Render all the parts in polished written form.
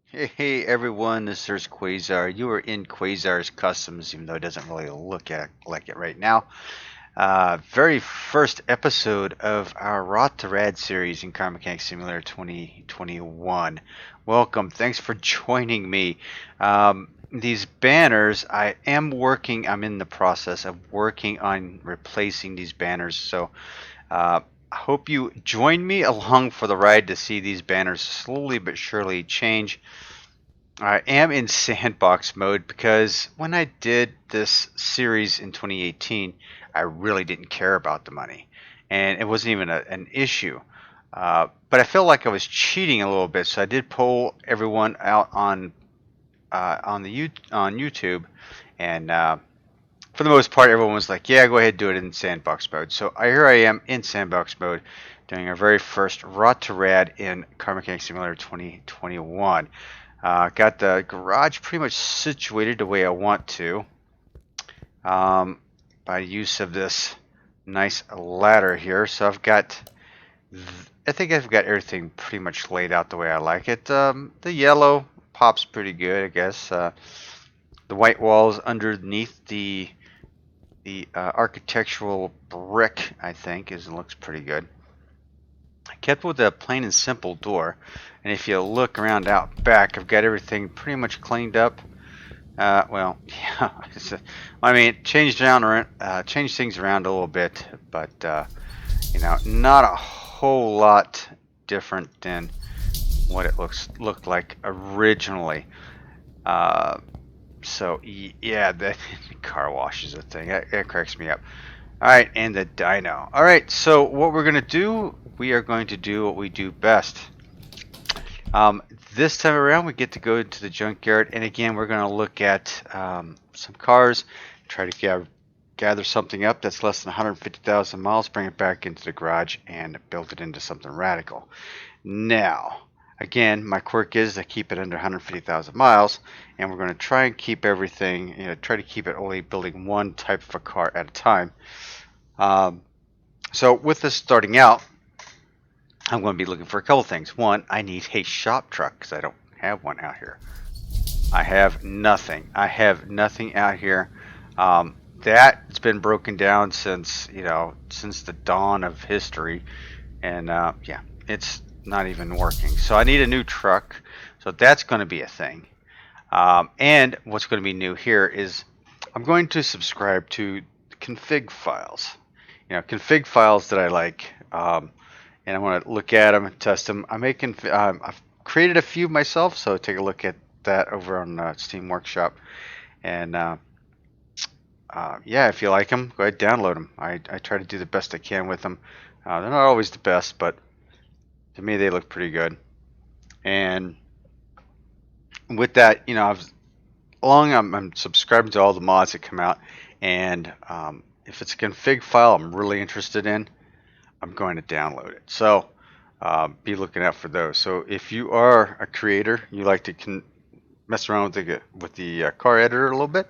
Hey everyone, this is Quayzar. You are in Quayzar's Customs, even though it doesn't really look like it right now. Very first episode of our Rot2Rad series in Car Mechanic Simulator 2021. Welcome, thanks for joining me. These banners, I'm in the process of working on replacing these banners, so I hope you join me along for the ride to see these banners slowly but surely change. I am in sandbox mode because when I did this series in 2018, I really didn't care about the money, and it wasn't even an issue. But I felt like I was cheating a little bit, so I did poll everyone out on YouTube, and for the most part, everyone was like, "Yeah, go ahead, do it in sandbox mode." So here I am in sandbox mode, doing our very first Rot2Rad in Car Mechanic Simulator 2021. Got the garage pretty much situated the way I want to, by use of this nice ladder here. So I think I've got everything pretty much laid out the way I like it. The yellow pops pretty good, I guess. The white walls underneath the architectural brick, I think, looks pretty good. I kept with a plain and simple door, and if you look around out back, I've got everything pretty much cleaned up. Well, yeah, I mean, changed things around a little bit, but not a whole lot different than what it looked like originally. So yeah, the car wash is a thing. That cracks me up. All right, and the dyno. All right, so what we're gonna do, we are going to do what we do best. This time around, we get to go into the junkyard, and again, we're going to look at some cars, try to gather something up that's less than 150,000 miles, bring it back into the garage, and build it into something radical. Now, again, my quirk is to keep it under 150,000 miles, and we're going to try and keep everything, try to keep it only building one type of a car at a time. So with this starting out, I'm going to be looking for a couple things. One, I need a shop truck because I don't have one out here. I have nothing. I have nothing out here. That's been broken down since the dawn of history, and yeah, it's not even working. So I need a new truck. So that's going to be a thing. And what's going to be new here is I'm going to subscribe to config files. Config files that I like. And I want to look at them and test them. I've created a few myself, so take a look at that over on Steam Workshop. And yeah, if you like them, go ahead and download them. I try to do the best I can with them. They're not always the best, but to me they look pretty good. And with that, I'm subscribing to all the mods that come out, and if it's a config file I'm really interested in, I'm going to download it. So be looking out for those. So if you are a creator, you like to mess around with the car editor a little bit,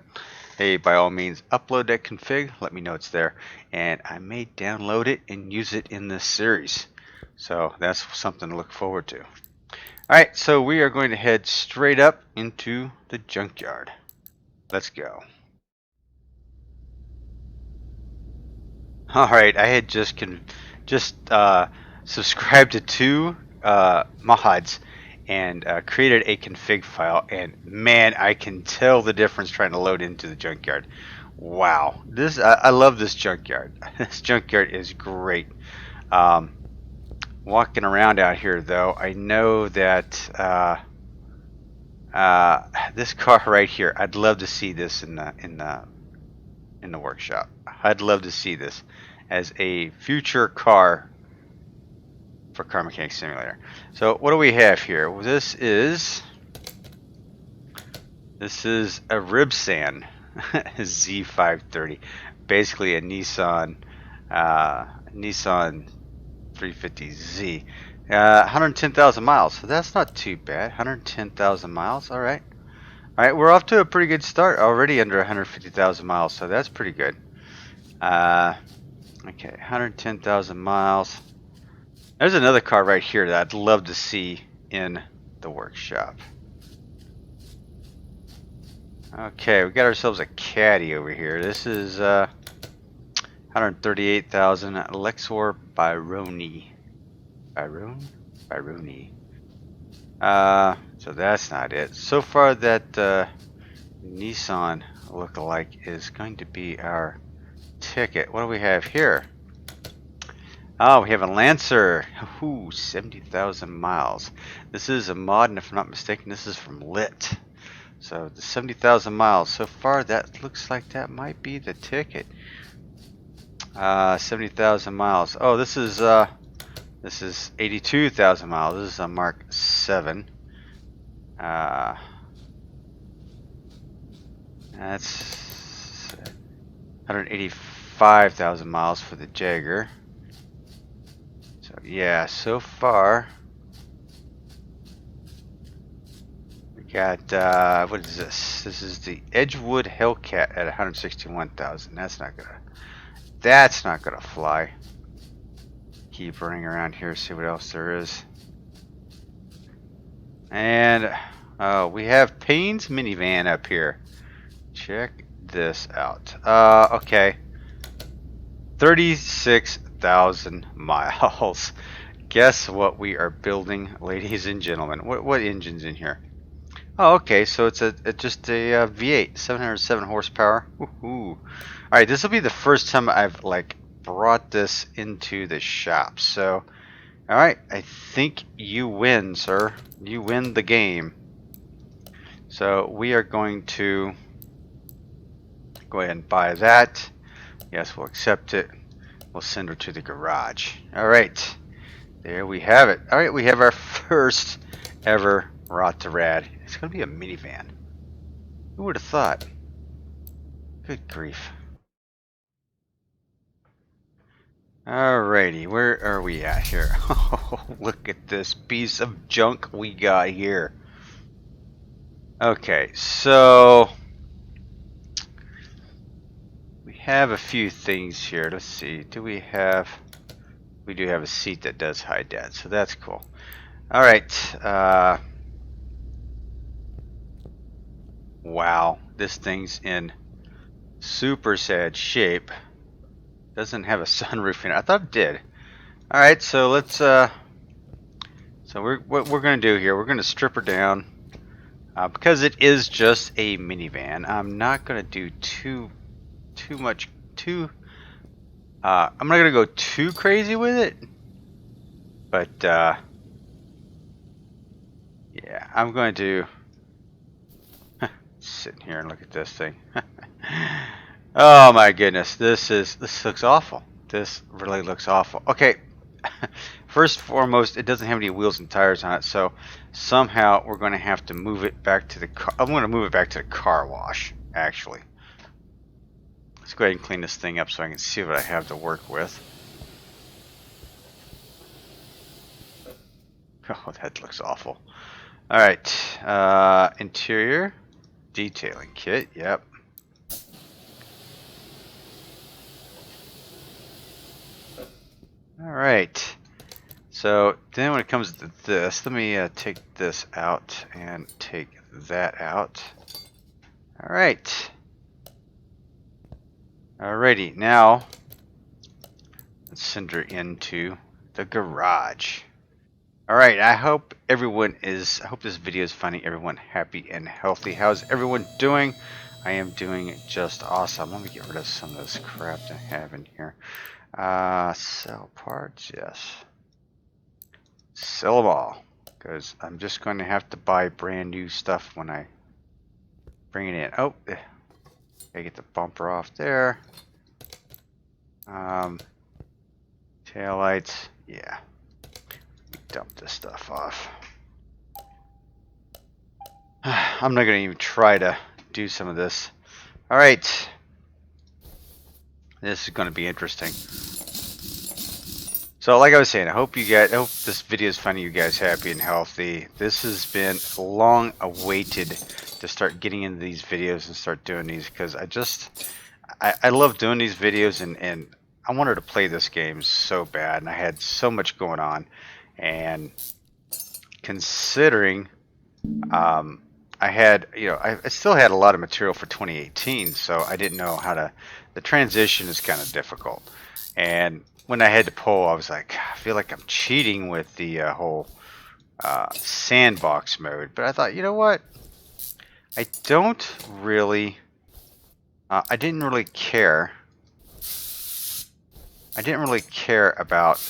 hey, by all means, upload that config. Let me know it's there, and I may download it and use it in this series. So that's something to look forward to. All right, so we are going to head straight up into the junkyard. Let's go. All right, I had just subscribed to two mods and created a config file, and man, I can tell the difference trying to load into the junkyard. Wow, I love this junkyard. This junkyard is great. Walking around out here, though, I know that this car right here, I'd love to see this in the workshop. I'd love to see this as a future car for Car Mechanic Simulator. So what do we have here? Well, this is a Ribsan Z530, basically a Nissan 350Z. 110,000 miles, so that's not too bad. 110,000 miles, all right. All right, we're off to a pretty good start already, under 150,000 miles, so that's pretty good. Okay, 110,000 miles. There's another car right here that I'd love to see in the workshop. Okay, we got ourselves a caddy over here. This is 138,000 Lexor Byroni. Byroni. So that's not it. So far, that Nissan lookalike is going to be our ticket. What do we have here? Oh, we have a Lancer. Ooh, 70,000 miles. This is a mod, and if I'm not mistaken, this is from Lit. So the 70,000 miles. So far, that looks like that might be the ticket. 70,000 miles. Oh, this is 82,000 miles. This is a Mark 7. That's 185,000 miles for the Jagger. So yeah, so far we got what is this? This is the Edgewood Hellcat at 161,000. That's not gonna fly. Keep running around here, see what else there is. And we have Payne's minivan up here. Check this out. Okay, 36,000 miles. Guess what we are building, ladies and gentlemen? What engine's in here? Oh, okay, so it's just a V8, 707 horsepower. Woohoo! All right, this will be the first time I've like brought this into the shop. So, all right, I think you win, sir. You win the game. So we are going to go ahead and buy that. Yes, we'll accept it. We'll send her to the garage. All right, there we have it. All right, we have our first ever Rot2Rad. It's going to be a minivan. Who would have thought? Good grief. Alrighty, where are we at here? Oh, look at this piece of junk we got here. Okay, so we have a few things here. Let's see. We do have a seat that does hide that, so that's cool. Alright, wow, this thing's in super sad shape. Doesn't have a sunroof in it. I thought it did. All right, so let's. So what we're gonna do here? We're gonna strip her down because it is just a minivan. I'm not gonna do too much. I'm not gonna go too crazy with it, but yeah, I'm going to sit here and look at this thing. Oh my goodness, this looks awful. This really looks awful. Okay, first and foremost, it doesn't have any wheels and tires on it, so somehow we're going to have to move it back to the car. I'm going to move it back to the car wash, actually. Let's go ahead and clean this thing up so I can see what I have to work with. Oh, that looks awful. All right, interior detailing kit. Yep. Alright, so then when it comes to this, let me take this out and take that out. Alright. Alrighty, now let's send her into the garage. Alright, I hope this video is finding everyone happy and healthy. How's everyone doing? I am doing just awesome. Let me get rid of some of this crap that I have in here. Sell parts, yes. Sell them all, because I'm just going to have to buy brand new stuff when I bring it in. Oh, I get the bumper off there. Taillights, yeah. Dump this stuff off. I'm not going to even try to do some of this. All right. This is going to be interesting. So, like I was saying, I hope this video is finding you guys happy and healthy. This has been long awaited to start getting into these videos and start doing these, because I love doing these videos, and I wanted to play this game so bad, and I had so much going on, and considering I had, I still had a lot of material for 2018, so I didn't know how to. The transition is kind of difficult, and when I had to pull, I was like, I feel like I'm cheating with the whole sandbox mode. But I thought, you know what? I don't really. I didn't really care. I didn't really care about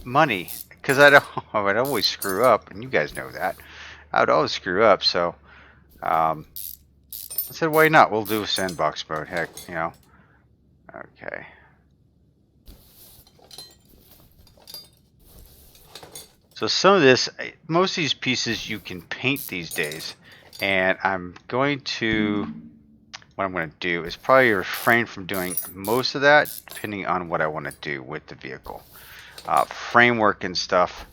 money because I'd always screw up, and you guys know that. I would always screw up, so I said, why not? We'll do a sandbox mode. Heck, Okay. So some of this, most of these pieces you can paint these days, and what I'm going to do is probably refrain from doing most of that, depending on what I want to do with the vehicle. Framework and stuff,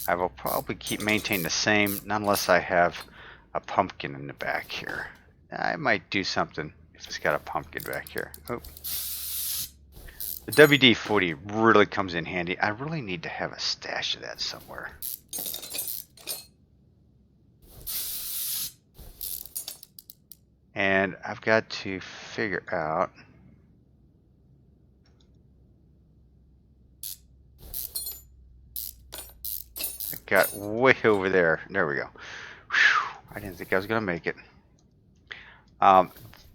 I will probably maintain the same, unless I have a pumpkin in the back here. I might do something if it's got a pumpkin back here. Oh. The WD-40 really comes in handy. I really need to have a stash of that somewhere. And I've got to figure out. I got way over there. There we go. Whew, I didn't think I was going to make it.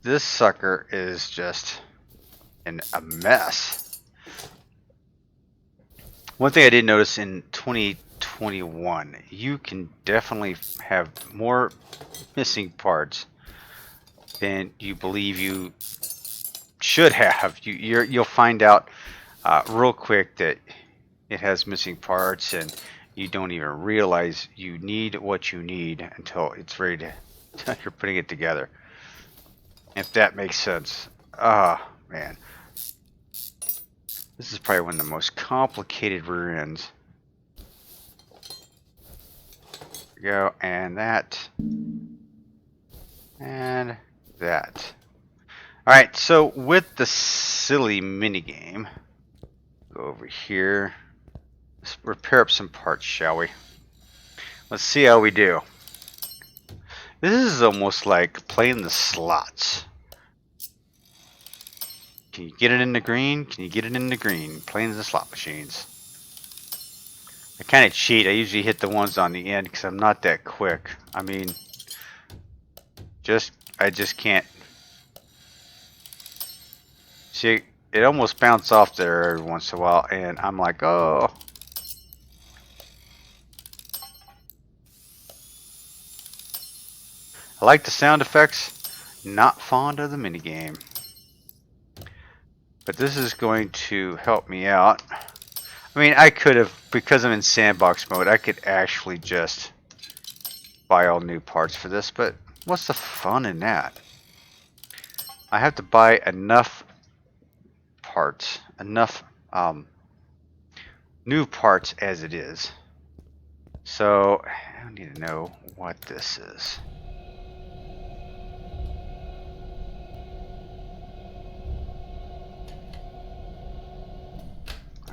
This sucker is just a mess. One thing I did notice in 2021, you can definitely have more missing parts than you believe you should have. You'll find out real quick that it has missing parts, and you don't even realize you need what you need until it's ready to you're putting it together. If that makes sense. Oh man, this is probably one of the most complicated rear ends. There we go, and that, and that. All right, so with the silly mini game, go over here. Let's repair up some parts, shall we? Let's see how we do. This is almost like playing the slots. Can you get it in the green? Can you get it in the green? Playing the slot machines. I kind of cheat. I usually hit the ones on the end because I'm not that quick. I mean, I just can't. See, it almost bounces off there every once in a while, and I'm like, oh. I like the sound effects. Not fond of the minigame. But this is going to help me out. I mean, I could have, because I'm in sandbox mode, I could actually just buy all new parts for this, but what's the fun in that? I have to buy enough parts, enough new parts as it is. So, I need to know what this is.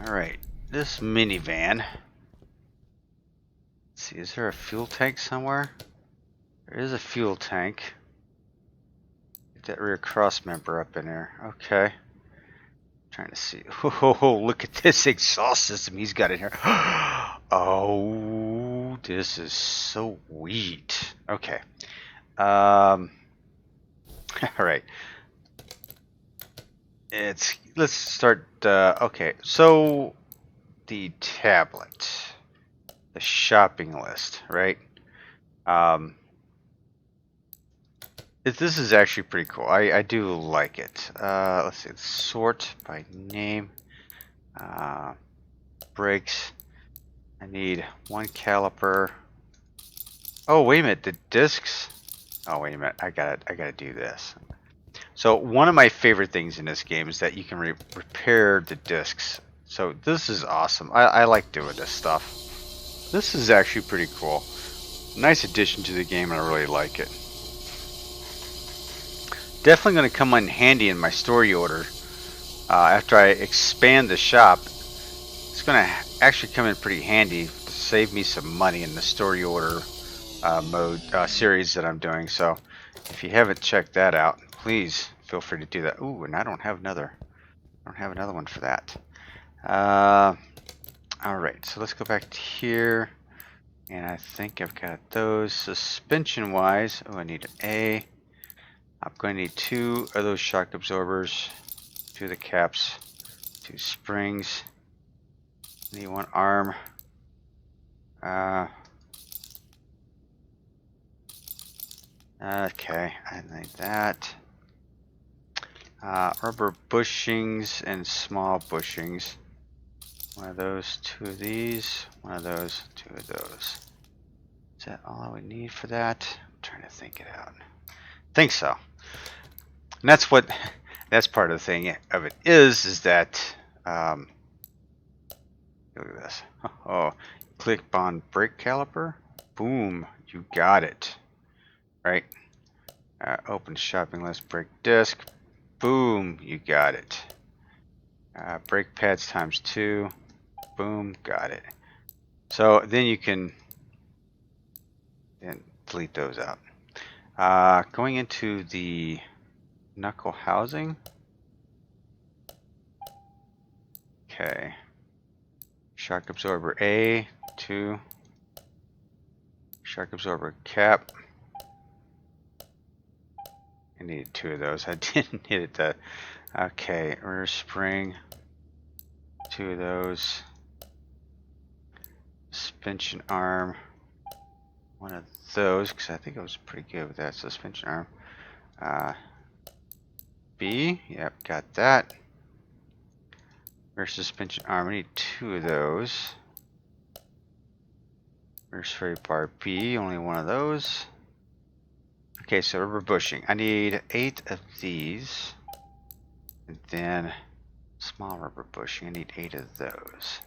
Alright, this minivan. Let's see, is there a fuel tank somewhere? There is a fuel tank. Get that rear cross member up in there. Okay. Trying to see. Oh, look at this exhaust system he's got in here. Oh, this is sweet. Okay. Alright. Let's start. Okay, so the tablet, the shopping list, right? This is actually pretty cool. I do like it. Let's see. Sort by name. Brakes. I need one caliper. Oh wait a minute. The discs. Oh wait a minute. I gotta do this. So one of my favorite things in this game is that you can repair the discs. So this is awesome. I like doing this stuff. This is actually pretty cool. Nice addition to the game, and I really like it. Definitely going to come in handy in my story order. After I expand the shop, it's going to actually come in pretty handy to save me some money in the story order series that I'm doing. So if you haven't checked that out, please feel free to do that. Ooh, and I don't have another one for that. All right, so let's go back to here, and I think I've got those. Suspension wise, oh, I need an A. I'm going to need 2 of those shock absorbers, 2 of the caps, 2 springs. I need 1 arm. Okay, I need that. Rubber bushings and small bushings. 1 of those, 2 of these, 1 of those, 2 of those. Is that all I would need for that? I'm trying to think it out. Think so. And that's part of the thing of it is that look at this. Oh, click on brake caliper. Boom, you got it. Right. Open shopping list, brake disc. Boom, you got it. Brake pads times 2. Boom, got it. So then you can delete those out. Going into the knuckle housing. Okay. Shock absorber A, 2. Shock absorber cap. I needed 2 of those. I didn't hit it that. Okay, rear spring. 2 of those. Suspension arm. 1 of those, because I think I was pretty good with that suspension arm. B, yep, got that. Rear suspension arm, I need 2 of those. Rear sway bar B, only 1 of those. Okay, so rubber bushing. I need 8 of these. And then small rubber bushing, I need 8 of those.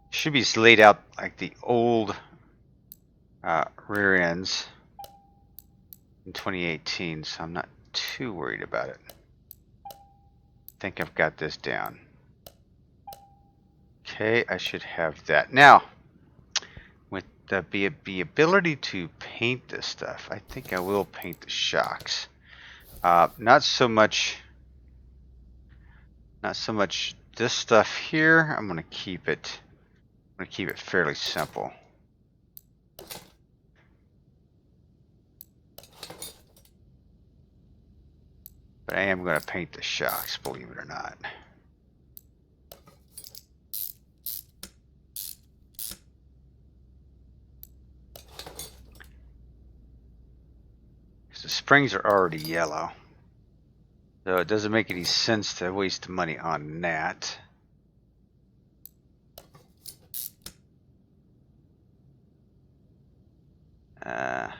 Should be laid out like the old rear ends in 2018, so I'm not too worried about it. I think I've got this down. Okay, I should have that. Now, with the ability to paint this stuff, I think I will paint the shocks. Not so much this stuff here. I'm gonna keep it fairly simple. But I am going to paint the shocks, believe it or not. The springs are already yellow, so it doesn't make any sense to waste money on that.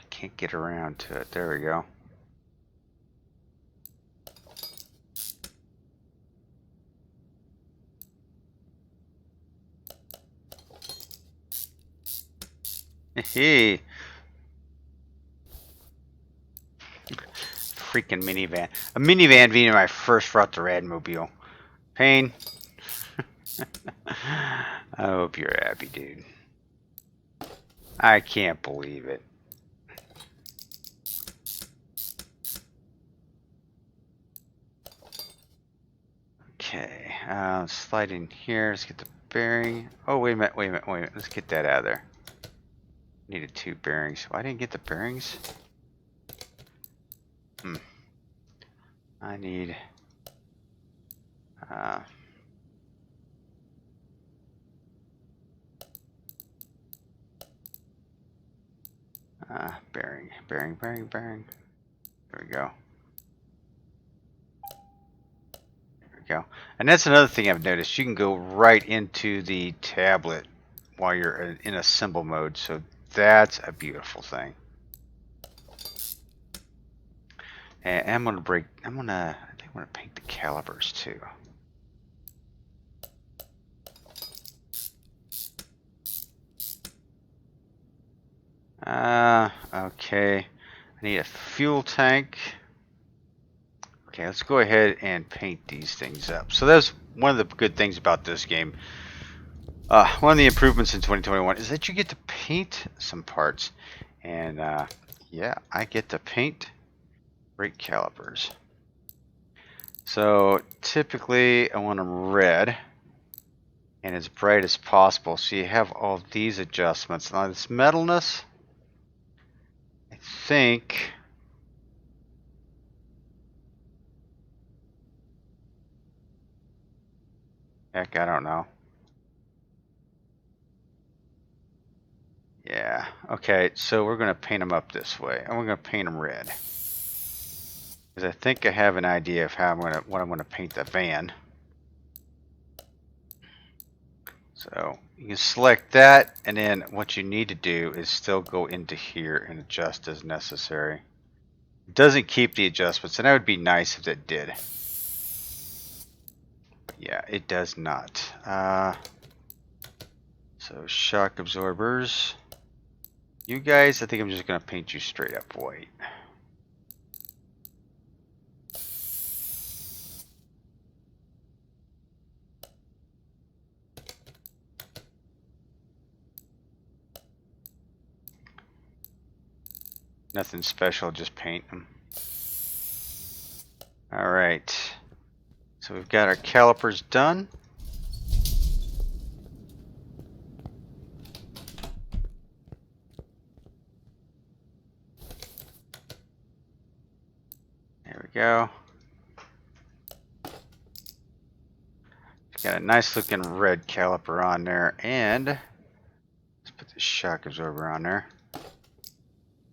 Can't get around to it. There we go. Hey, freaking minivan. A minivan being my first Rot2Rad mobile. Pain. I hope you're happy, dude. I can't believe it. Okay, slide in here. Let's get the bearing. Oh, wait a minute. Let's get that out of there. Needed 2 bearings. Why didn't I get the bearings? I need bearing. There we go. Go. And that's another thing I've noticed. You can go right into the tablet while you're in assemble mode, so that's a beautiful thing. And I think I'm gonna paint the calipers too. Okay. I need a fuel tank. Okay, let's go ahead and paint these things up. So that's one of the good things about this game. One of the improvements in 2021 is that you get to paint some parts. And yeah, I get to paint brake calipers. So typically I want them red and as bright as possible. So you have all these adjustments. Now this metalness, I think heck, I don't know. Yeah, okay, so we're going to paint them up this way. And we're going to paint them red. Because I think I have an idea of how what I'm going to paint the van. So you can select that, and then what you need to do is still go into here and adjust as necessary. It doesn't keep the adjustments, and that would be nice if it did. But yeah, it does not. So shock absorbers. You guys, I think I'm just going to paint you straight up white. Nothing special, just paint them. Alright. So we've got our calipers done. There we go. Got a nice looking red caliper on there, and let's put the shock absorber on there.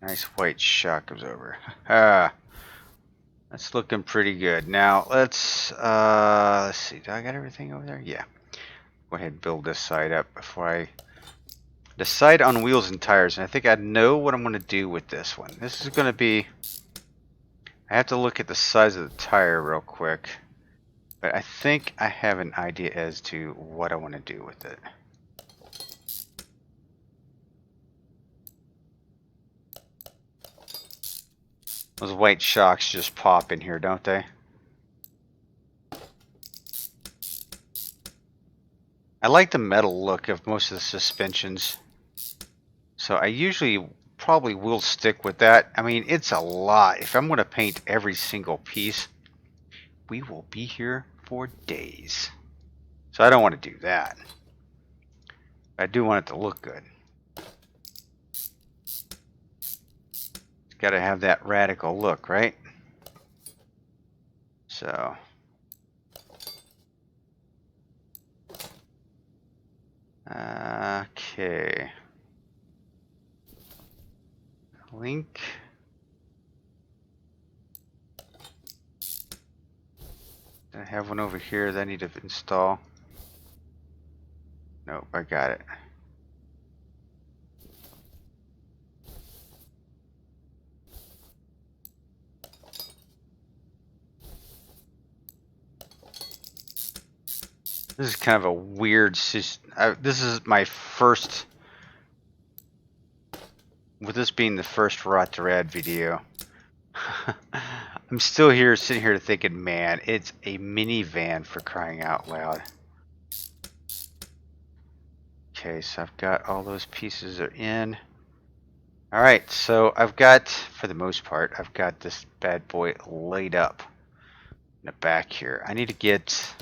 Nice white shock absorber. That's looking pretty good. Now let's see. Do I got everything over there? Yeah. Go ahead and build this side up before I decide on wheels and tires. And I think I know what I'm going to do with this one. This is going to be. I have to look at the size of the tire real quick. But I think I have an idea as to what I want to do with it. Those white shocks just pop in here, don't they? I like the metal look of most of the suspensions. So I usually probably will stick with that. I mean, it's a lot. If I'm going to paint every single piece, we will be here for days. So I don't want to do that. I do want it to look good. It's got to have that radical look, right? So okay. Link. I have one over here that I need to install. Nope, I got it. This is kind of a weird system. This is my first, with this being the first Rot2Rad video. I'm still here, sitting here thinking, man, it's a minivan for crying out loud. Okay, so I've got all those pieces are in. Alright, so I've got, for the most part, I've got this bad boy laid up in the back here. I need to get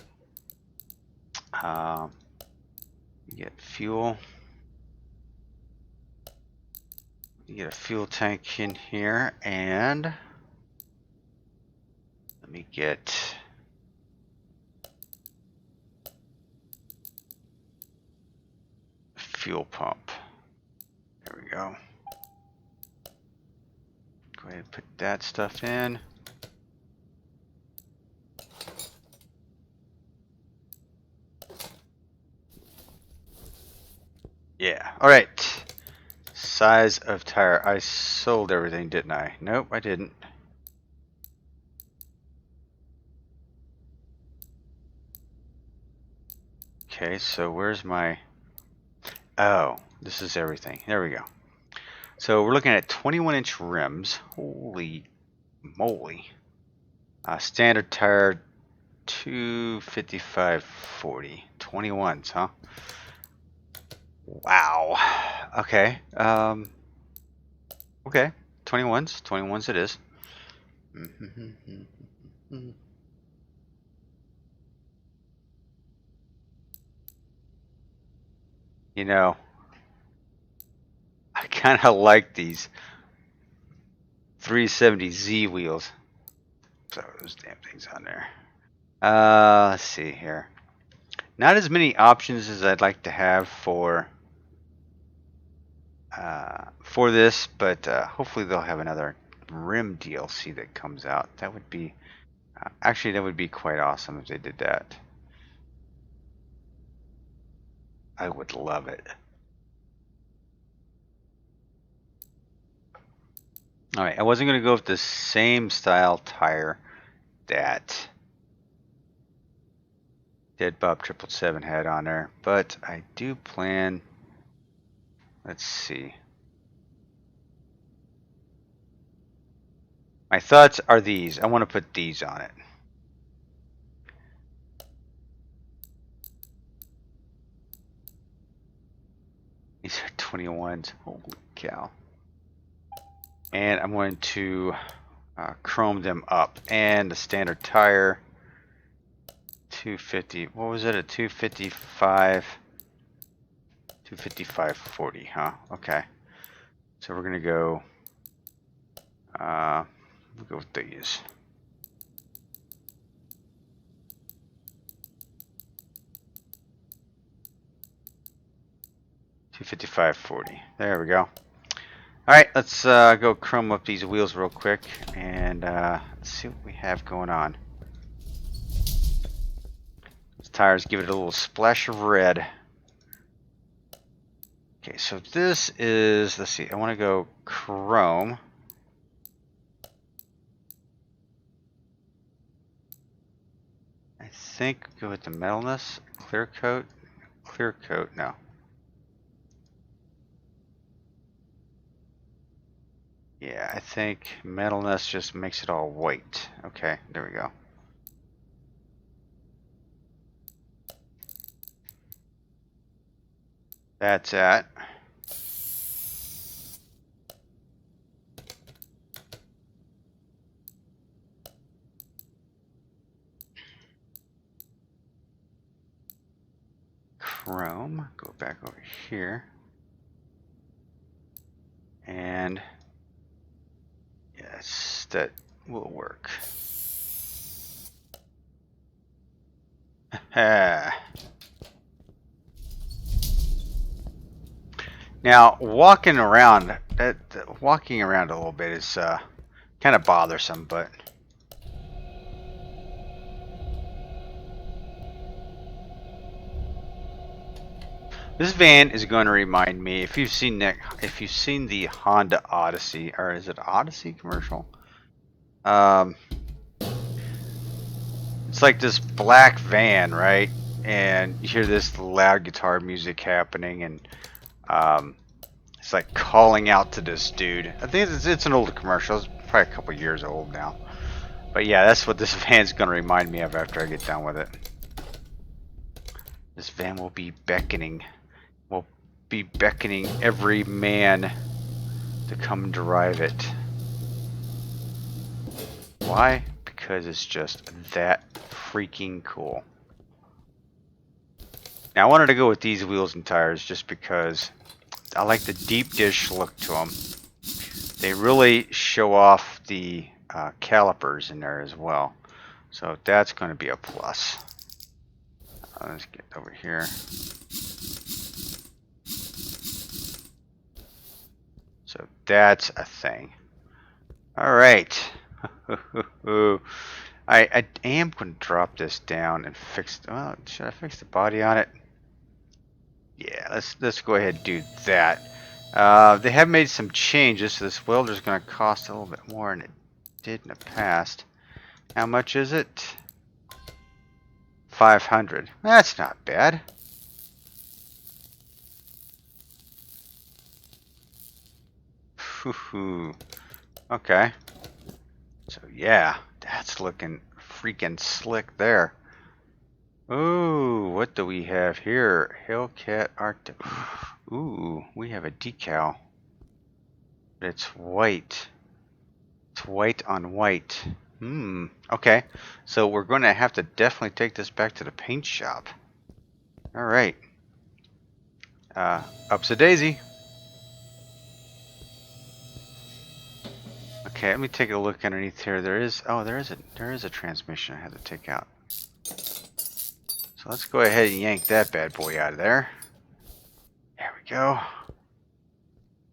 fuel. You get a fuel tank in here, and let me get a fuel pump. There we go. Go ahead and put that stuff in. Yeah, alright. Size of tire. I sold everything, didn't I? Nope, I didn't. Okay, so where's my... Oh, this is everything. There we go. So we're looking at 21-inch rims. Holy moly. Standard tire, 255/40. 21s, huh? Wow. Okay. Okay, 21s. 21s it is. You know, I kind of like these 370Z wheels. So those damn things on there. Let's see here. Not as many options as I'd like to have for this, but hopefully they'll have another rim DLC that comes out. That would be actually that would be quite awesome if they did that. I would love it. All right, I wasn't going to go with the same style tire that Dead Bob 777 had on there, but I do plan. Let's see. My thoughts are these. I want to put these on it. These are 21s. Holy cow. And I'm going to chrome them up. And the standard tire, 250. What was it? A 255? 255/40, huh? Okay. So we're going to go, we'll go with these. $255.40. There we go. All right, let's go chrome up these wheels real quick and let's see what we have going on. These tires give it a little splash of red. Okay, so this is, let's see, I want to go chrome. I think go with the metalness, clear coat, no. Yeah, I think metalness just makes it all white. Okay, there we go. That's that. Chrome, go back over here. And yes, that will work. Now, walking around a little bit is kind of bothersome, but this van is going to remind me, if you've seen the Honda Odyssey, or is it Odyssey commercial? It's like this black van, right? And you hear this loud guitar music happening, and it's like calling out to this dude. I think it's an older commercial. It's probably a couple years old now. But yeah, that's what this van's going to remind me of after I get done with it. This van will be beckoning. Will be beckoning every man to come drive it. Why? Because it's just that freaking cool. Now I wanted to go with these wheels and tires just because I like the deep dish look to them. They really show off the calipers in there as well. So that's going to be a plus. Let's get over here. So that's a thing. All right. I am going to drop this down and fix. Well, should I fix the body on it? Yeah, let's go ahead and do that. They have made some changes, so this welder is going to cost a little bit more than it did in the past. How much is it? 500. That's not bad. Okay. So yeah, that's looking freaking slick there. Ooh, what do we have here? Hellcat Art. Ooh, we have a decal. It It's white. It's white on white. Okay. So we're going to have to definitely take this back to the paint shop. Alright. Up's a daisy. Okay, let me take a look underneath here. There is a transmission I had to take out. So let's go ahead and yank that bad boy out of there. There we go.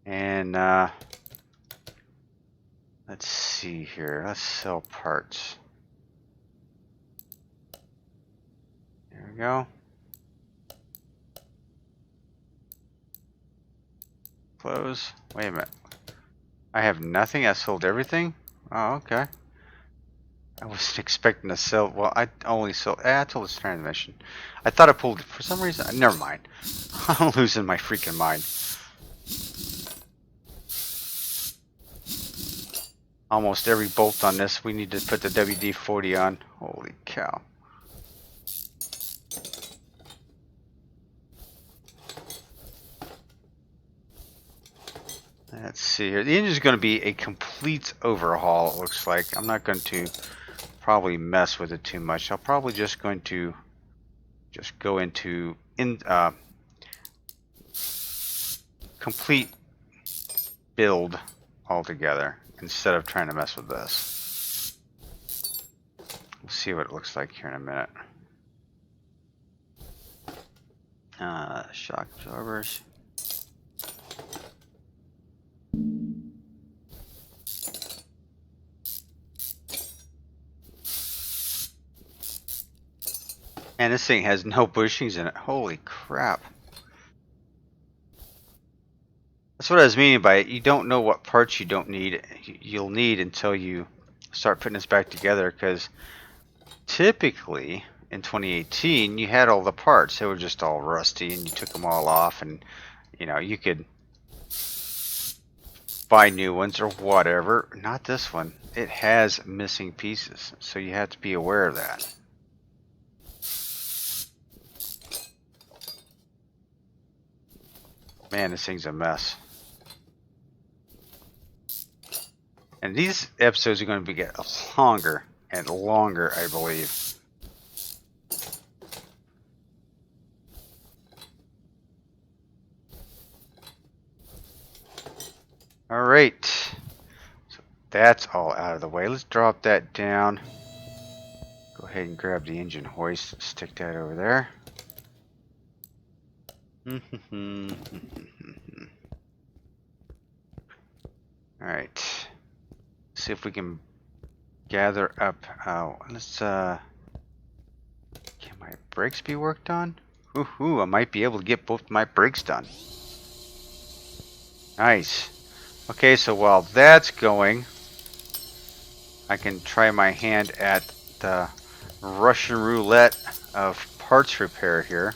And let's see here. Let's sell parts. There we go. Close. Wait a minute. I have nothing. I sold everything? Oh, okay. I wasn't expecting to sell. Well, I only sold. I told this transmission. I thought I pulled it for some reason. Never mind. I'm losing my freaking mind. Almost every bolt on this, we need to put the WD-40 on. Holy cow. Let's see here. The engine is going to be a complete overhaul, it looks like. I'm not going to probably mess with it too much. I'll probably just going to just go into complete build altogether instead of trying to mess with this. We'll see what it looks like here in a minute. Shock absorbers. And this thing has no bushings in it. Holy crap. That's what I was meaning by it. You don't know what parts you don't need. You'll need until you start putting this back together, because typically in 2018 you had all the parts. They were just all rusty and you took them all off, and you know, you could buy new ones or whatever. Not this one. It has missing pieces, so you have to be aware of that. Man, this thing's a mess. And these episodes are going to get longer and longer, I believe. Alright. So that's all out of the way. Let's drop that down. Go ahead and grab the engine hoist and stick that over there. Alright. See if we can gather up. Let's can my brakes be worked on? Ooh, I might be able to get both my brakes done. Nice. Okay, so while that's going, I can try my hand at the Russian roulette of parts repair here.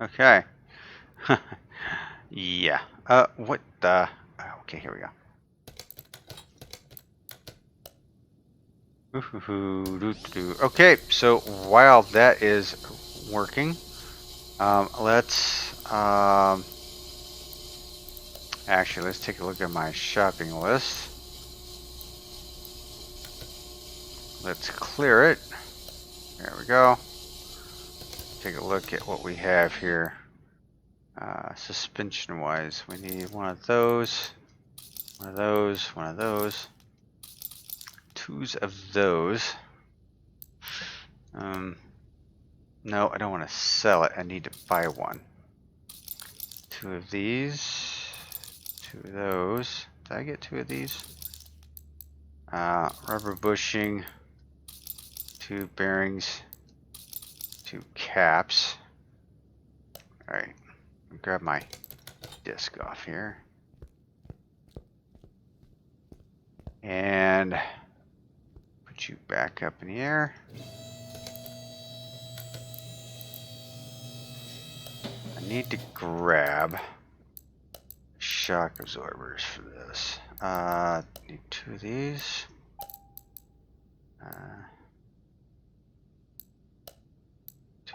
Okay. Yeah. What the? Okay, here we go. Okay, so while that is working, let's actually, let's take a look at my shopping list. Let's clear it. There we go. Take a look at what we have here. Suspension wise, we need one of those, one of those, one of those, twos of those. No, I don't want to sell it. I need to buy one. Two of these, two of those. Did I get two of these? Rubber bushing, two bearings, two caps. Alright, grab my disc off here. And put you back up in the air. I need to grab shock absorbers for this. Need two of these.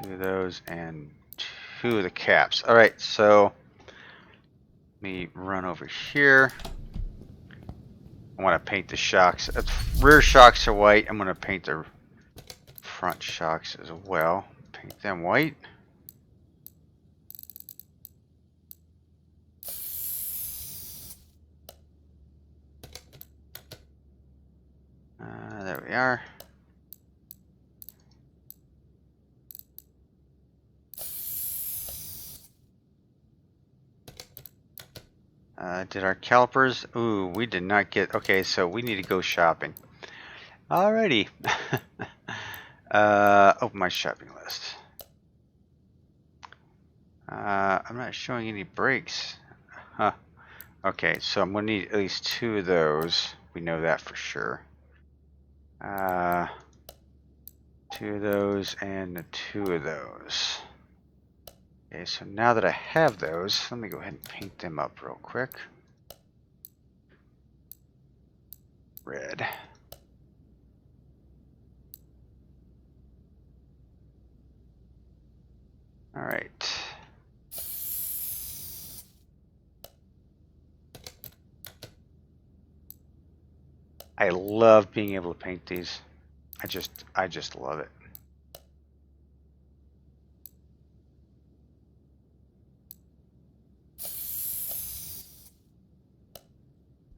2 of those and 2 of the caps. All right, so let me run over here. I want to paint the shocks. Rear shocks are white. I'm going to paint the front shocks as well. Paint them white. There we are. Did our calipers? Ooh, we did not get. Okay, so we need to go shopping. Alrighty. Open my shopping list. I'm not showing any brakes. Huh. Okay, so I'm gonna need at least 2 of those. We know that for sure. 2 of those and 2 of those. Okay, so now that I have those, let me go ahead and paint them up real quick. Red. All right. I love being able to paint these. I just love it.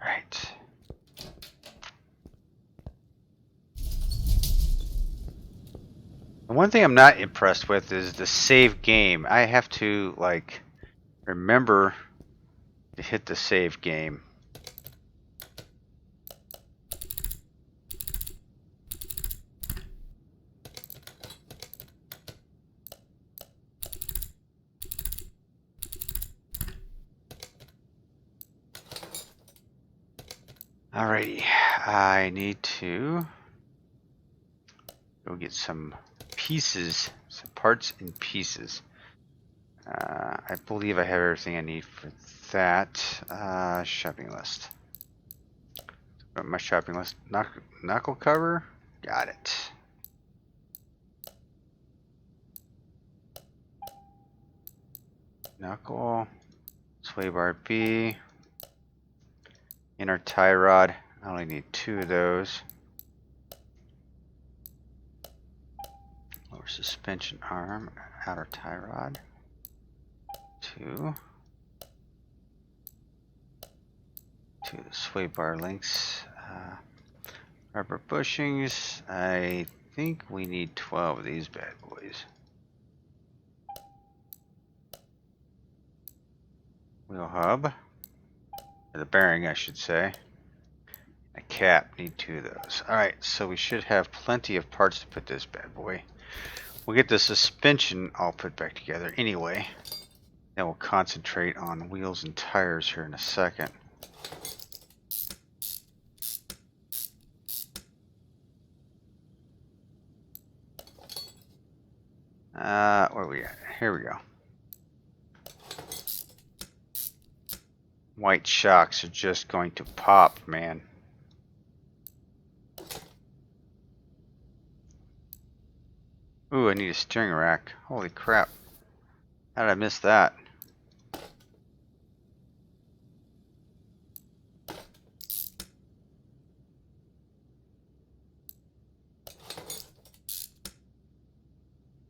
All right. The one thing I'm not impressed with is the save game. I have to like remember to hit the save game. Alrighty, I need to go get some pieces, some parts and pieces. I believe I have everything I need for that. Shopping list. My shopping list. Knuckle cover. Got it. Knuckle. Sway bar B. Inner tie rod. I only need 2 of those. Lower suspension arm. Outer tie rod. 2. 2 sway bar links. Rubber bushings. I think we need 12 of these bad boys. Wheel hub. Or the bearing, I should say. A cap. Need 2 of those. Alright, so we should have plenty of parts to put this bad boy. We'll get the suspension all put back together anyway. Then we'll concentrate on wheels and tires here in a second. Where are we at? Here we go. White shocks are just going to pop, man. Ooh, I need a steering rack. Holy crap. How did I miss that?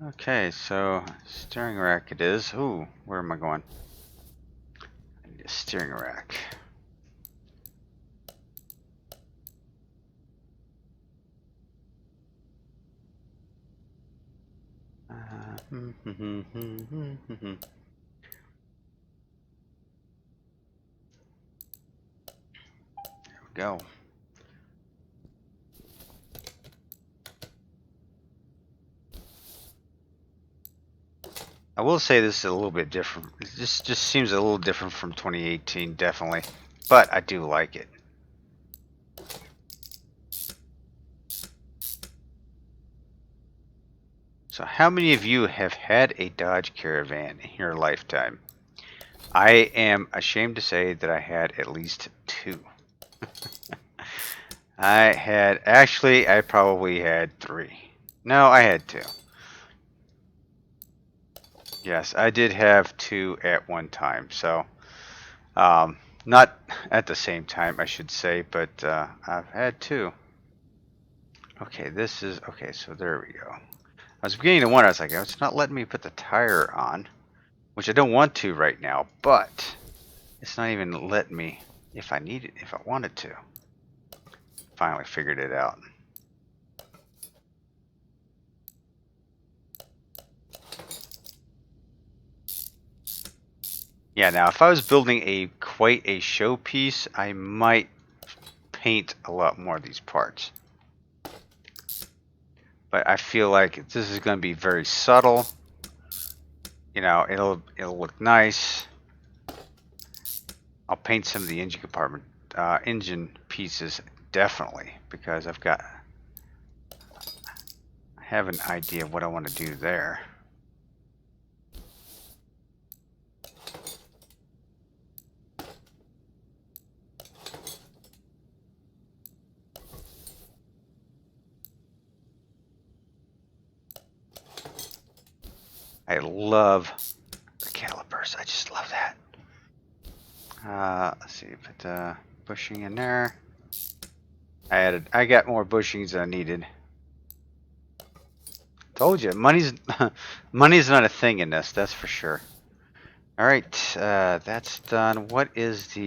Okay, so steering rack it is. Ooh, where am I going? I need a steering rack. There we go. I will say this is a little bit different. This just seems a little different from 2018, definitely. But I do like it. So how many of you have had a Dodge Caravan in your lifetime? I am ashamed to say that I had at least 2. I probably had 3. No, I had 2. Yes, I did have two at one time, so not at the same time, I should say, but I've had two. Okay, this is okay. So there we go. I was beginning to wonder. I was like, oh, it's not letting me put the tire on, which I don't want to right now, but it's not even letting me if I need it, if I wanted to. Finally figured it out. Yeah, now if I was building quite a showpiece, I might paint a lot more of these parts. But I feel like this is going to be very subtle. You know, it'll look nice. I'll paint some of the engine compartment, engine pieces definitely, because I have an idea of what I want to do there. I love the calipers. I just love that. Let's see, put bushing in there. I got more bushings than I needed. Told you, money's money's not a thing in this. That's for sure. All right, that's done. What is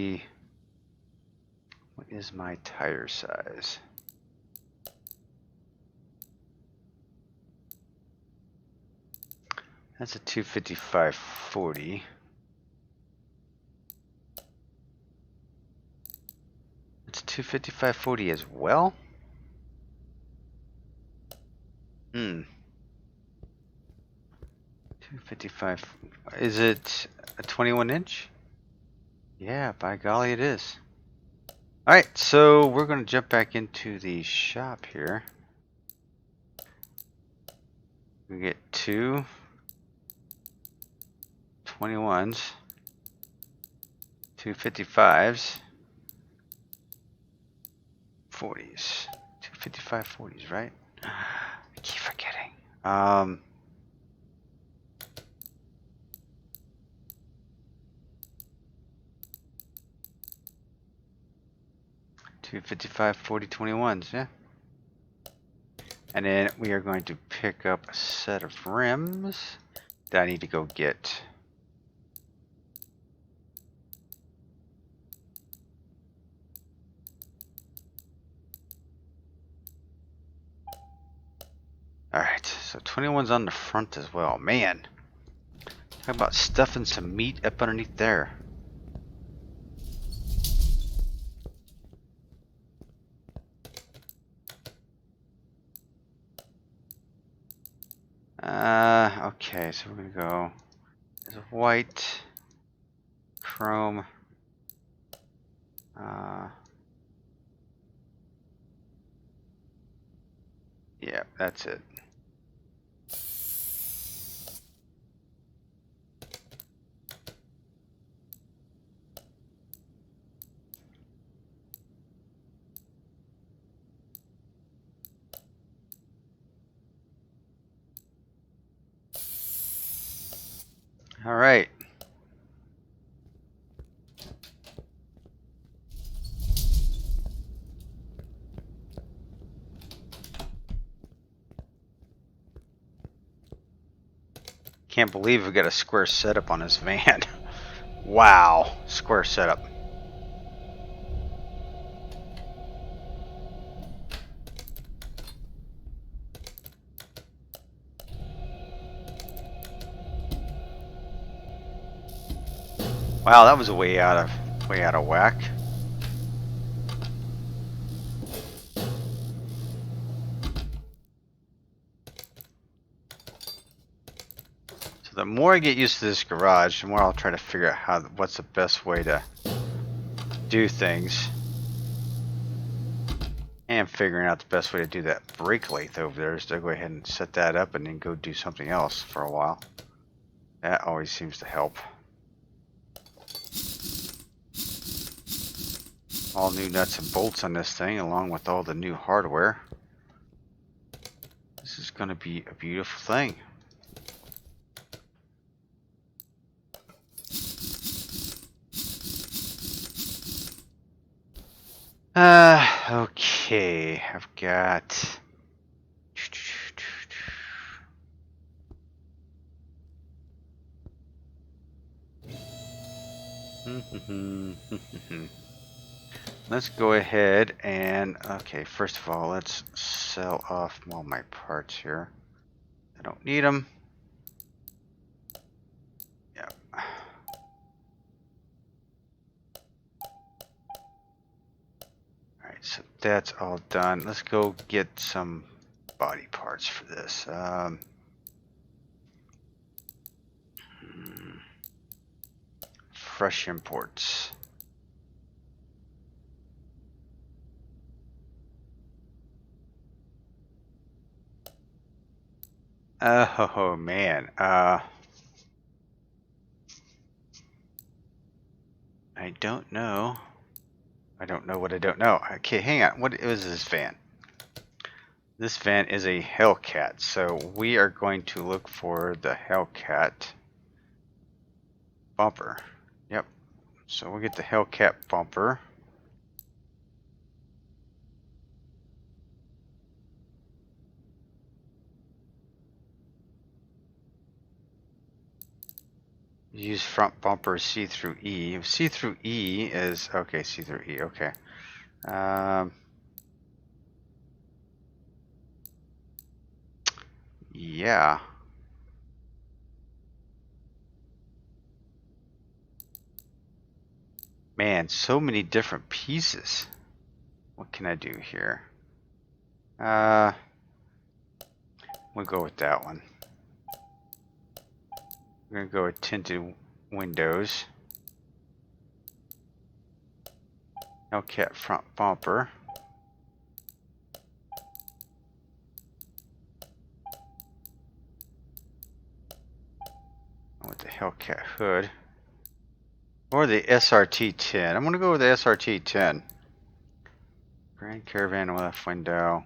my tire size? That's a 255/40. It's 255/40 as well. 255. Is it a 21 inch? Yeah, by golly, it is. All right, so we're going to jump back into the shop here. We get two 21s, two 55s, 40s, 255/40s, right? I keep forgetting. 255/40 21s, yeah. And then we are going to pick up a set of rims that I need to go get. Alright, so 21's on the front as well. Man, talk about stuffing some meat up underneath there. Okay, so we're gonna go. There's a white, chrome. Yeah, that's it. All right. Can't believe we got a square setup on this van. Wow, square setup. Wow, that was way out of whack. So the more I get used to this garage, the more I'll try to figure out what's the best way to do things. And figuring out the best way to do that brake lathe over there is to go ahead and set that up and then go do something else for a while. That always seems to help. All new nuts and bolts on this thing, along with all the new hardware. This is going to be a beautiful thing. Okay, I've got. Let's go ahead and, okay, first of all, let's sell off all my parts here. I don't need them. Yeah. Alright, so that's all done. Let's go get some body parts for this. Fresh imports. Oh man. I don't know. I don't know what I don't know. Okay, hang on. What is this van? This van is a Hellcat, so we are going to look for the Hellcat Bumper. Yep. So we'll get the Hellcat Bumper. Use front bumper C through E. C through E is okay. C through E. Okay. Yeah. Man, so many different pieces. What can I do here? We'll go with that one. We're gonna go with tinted windows. Hellcat front bumper. With the Hellcat hood. Or the SRT 10. I'm gonna go with the SRT 10. Grand Caravan left window.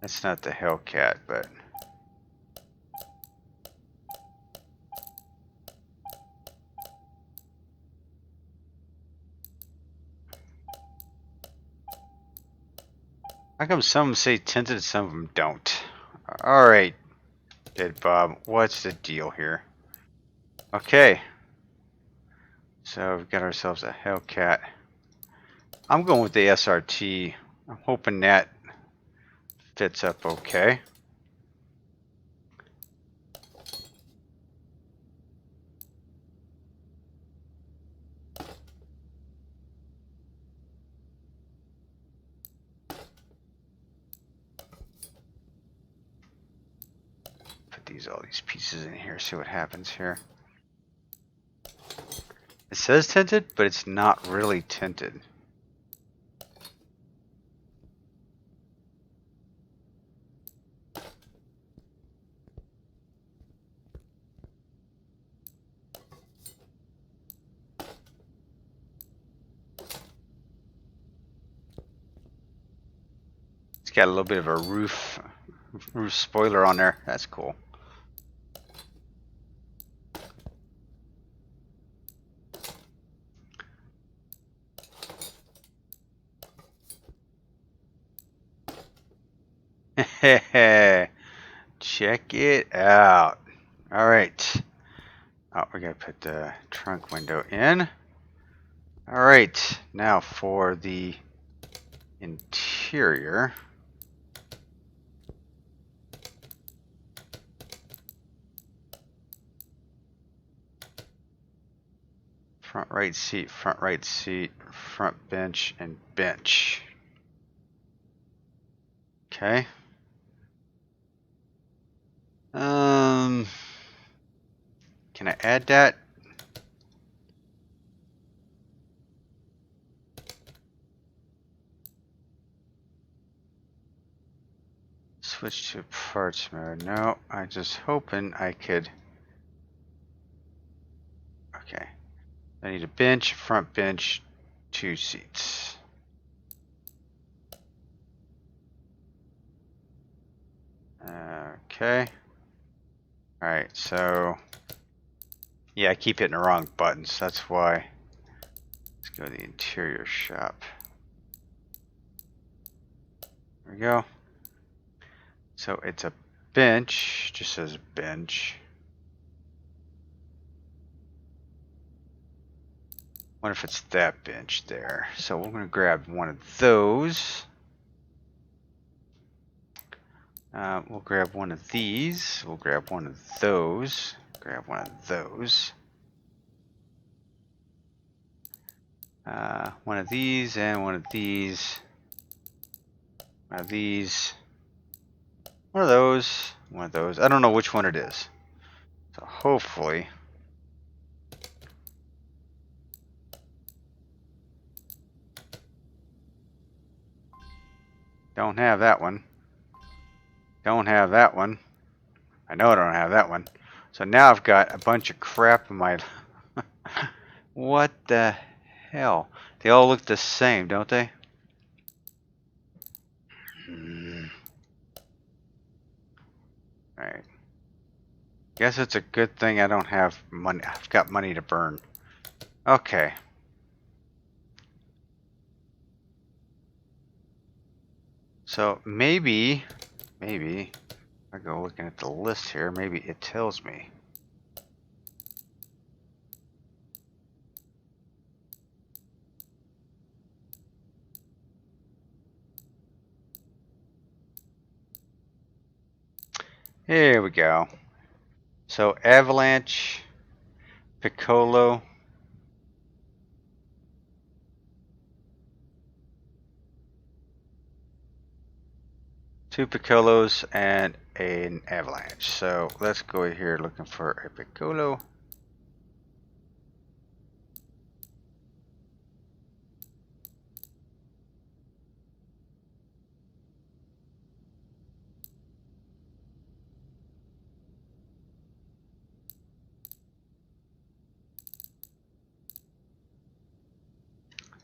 That's not the Hellcat, but how come some of them say tinted, some of them don't? Alright, Dead Bob, what's the deal here? Okay. So we've got ourselves a Hellcat. I'm going with the SRT. I'm hoping that fits up okay. Put all these pieces in here, see what happens here. It says tinted, but it's not really tinted. It's got a little bit of a roof spoiler on there. That's cool. Check it out. All right. Oh, we gotta put the trunk window in. All right. Now for the interior. Front right seat, front bench, and bench. Okay. Can I add that? Switch to parts mode. No, I'm just hoping I could. Okay. I need a bench, front bench, 2 seats. Okay. Alright, so yeah, I keep hitting the wrong buttons. That's why. Let's go to the interior shop. There we go. So it's a bench. Just says bench. What if it's that bench there? So we're going to grab one of those. We'll grab one of these. We'll grab one of those. Grab one of those. One of these and one of these. One of these. One of those. One of those. I don't know which one it is. So hopefully. Don't have that one. Don't have that one. I know I don't have that one. So now I've got a bunch of crap in my... What the hell? They all look the same, don't they? Alright. Guess it's a good thing I don't have money. I've got money to burn. Okay. So maybe if I go looking at the list here, maybe it tells me. Here we go. So Avalanche, Piccolo, two Piccolos and an Avalanche. So let's go here looking for a Piccolo.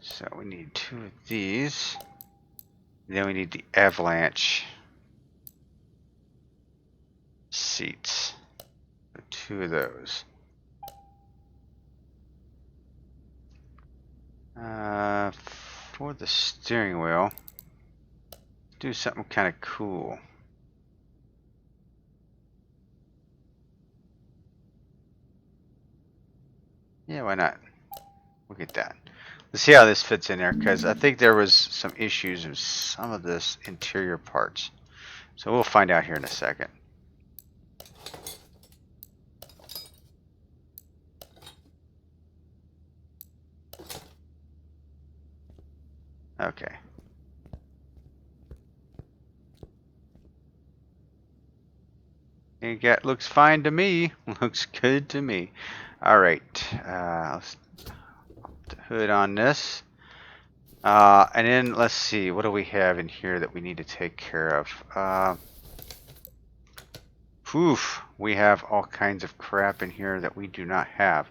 So we need two of these. Then we need the Avalanche seats. Two of those. For the steering wheel, do something kind of cool. Yeah, why not? Look at that. Let's see how this fits in there, because I think there was some issues with some of this interior parts. So we'll find out here in a second. Okay. It looks fine to me. Looks good to me. All right. Let's put the hood on this. And then let's see. What do we have in here that we need to take care of? We have all kinds of crap in here that we do not have.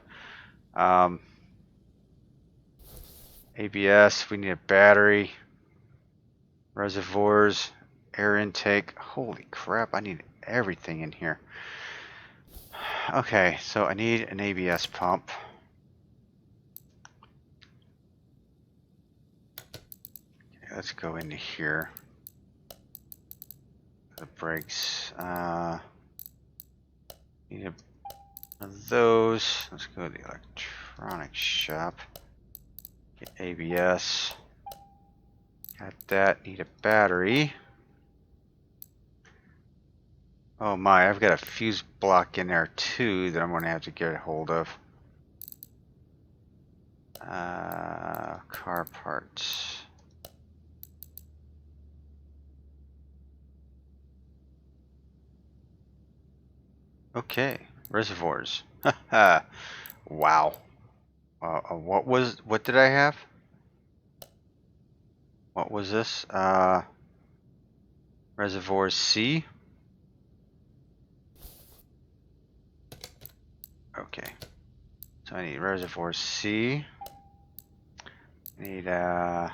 ABS. We need a battery. Reservoirs. Air intake. Holy crap. I need everything in here. Okay, so I need an ABS pump. Okay, let's go into here. The brakes. Need one of those. Let's go to the electronics shop. Get ABS. Got that. Need a battery. Oh my, I've got a fuse block in there too that I'm going to have to get a hold of. Car parts. Okay, reservoirs. Wow. What did I have? What was this? Reservoir C. Okay. So I need reservoir C. I need power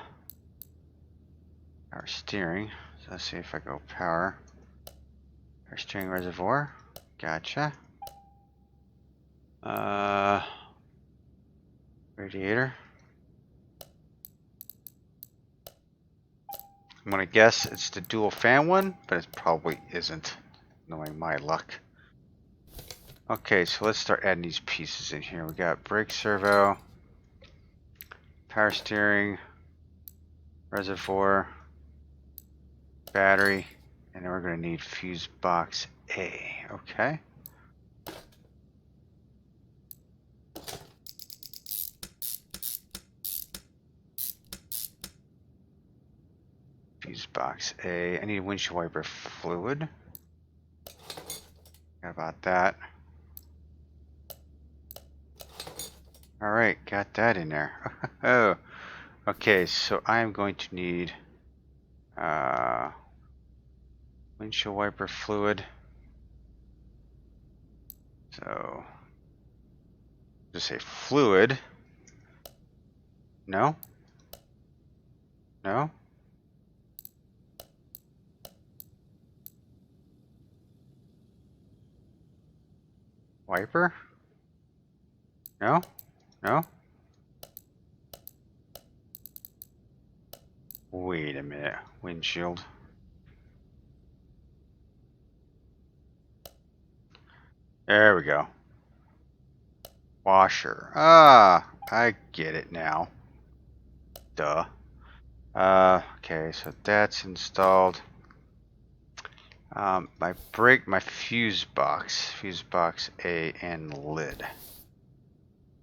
steering. So let's see if I go power steering reservoir. Gotcha. Radiator. I'm gonna guess it's the dual fan one, but it probably isn't, knowing my luck. Okay, so let's start adding these pieces in here. We got brake servo, power steering, reservoir, battery, and then we're gonna need fuse box A. Okay. Fuse box A. I need windshield wiper fluid. Forgot about that. Alright, got that in there. Oh, okay, so I'm going to need windshield wiper fluid. So, just say fluid. No? No? Wiper? No? No? Wait a minute. Windshield. There we go. Washer. Ah, I get it now. Duh. Okay, so that's installed. My fuse box A and lid.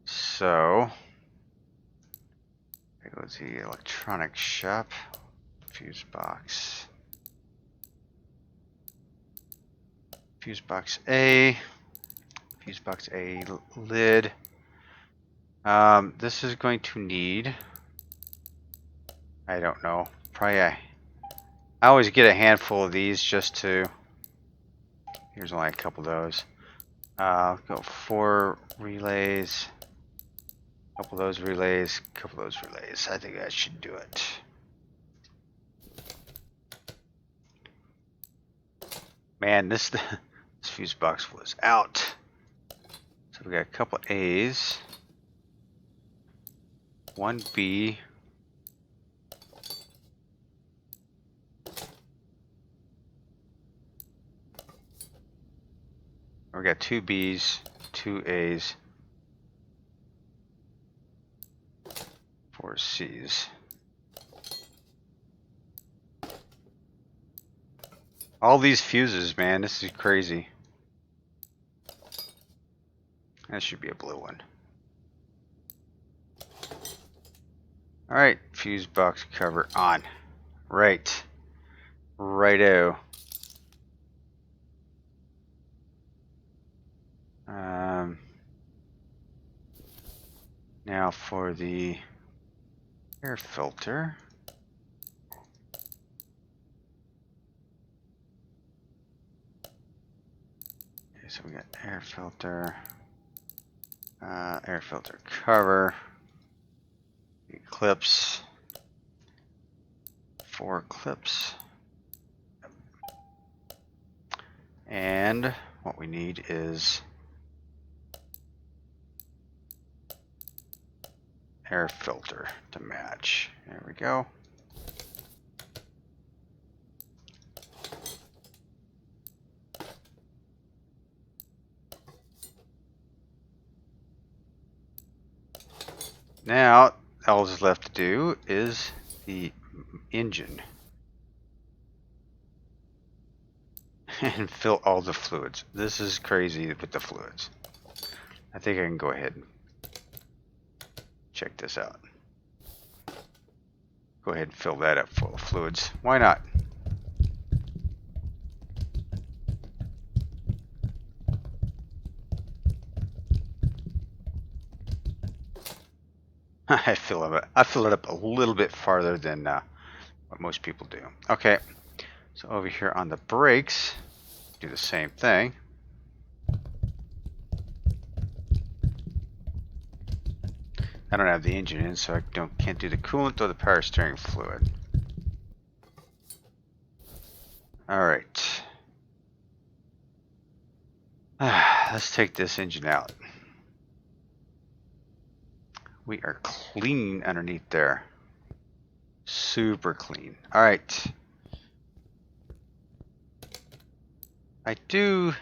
So, there goes the electronic shop. Fuse box A, fuse box A lid. This is going to need, I don't know, probably I always get a handful of these just to, here's only a couple of those. Go 4 relays, couple of those relays, couple of those relays. I think that should do it. Man, this fuse box was out. So we got a couple of A's, 1 B, we got 2 B's, 2 A's, 4 C's. All these fuses, man, this is crazy. That should be a blue one. Alright, fuse box cover on. Right. Righto. Now for the air filter. Okay, so we got air filter cover, clips, 4 clips, and what we need is air filter to match. There we go. Now, all that's left to do is the engine and fill all the fluids. This is crazy with the fluids. I think I can go ahead and check this out. Go ahead and fill that up full of fluids. Why not? I fill it up a little bit farther than what most people do. Okay, so over here on the brakes, do the same thing. I don't have the engine in, so I can't do the coolant or the power steering fluid. All right, let's take this engine out. We are clean underneath there. Super clean. All right. I do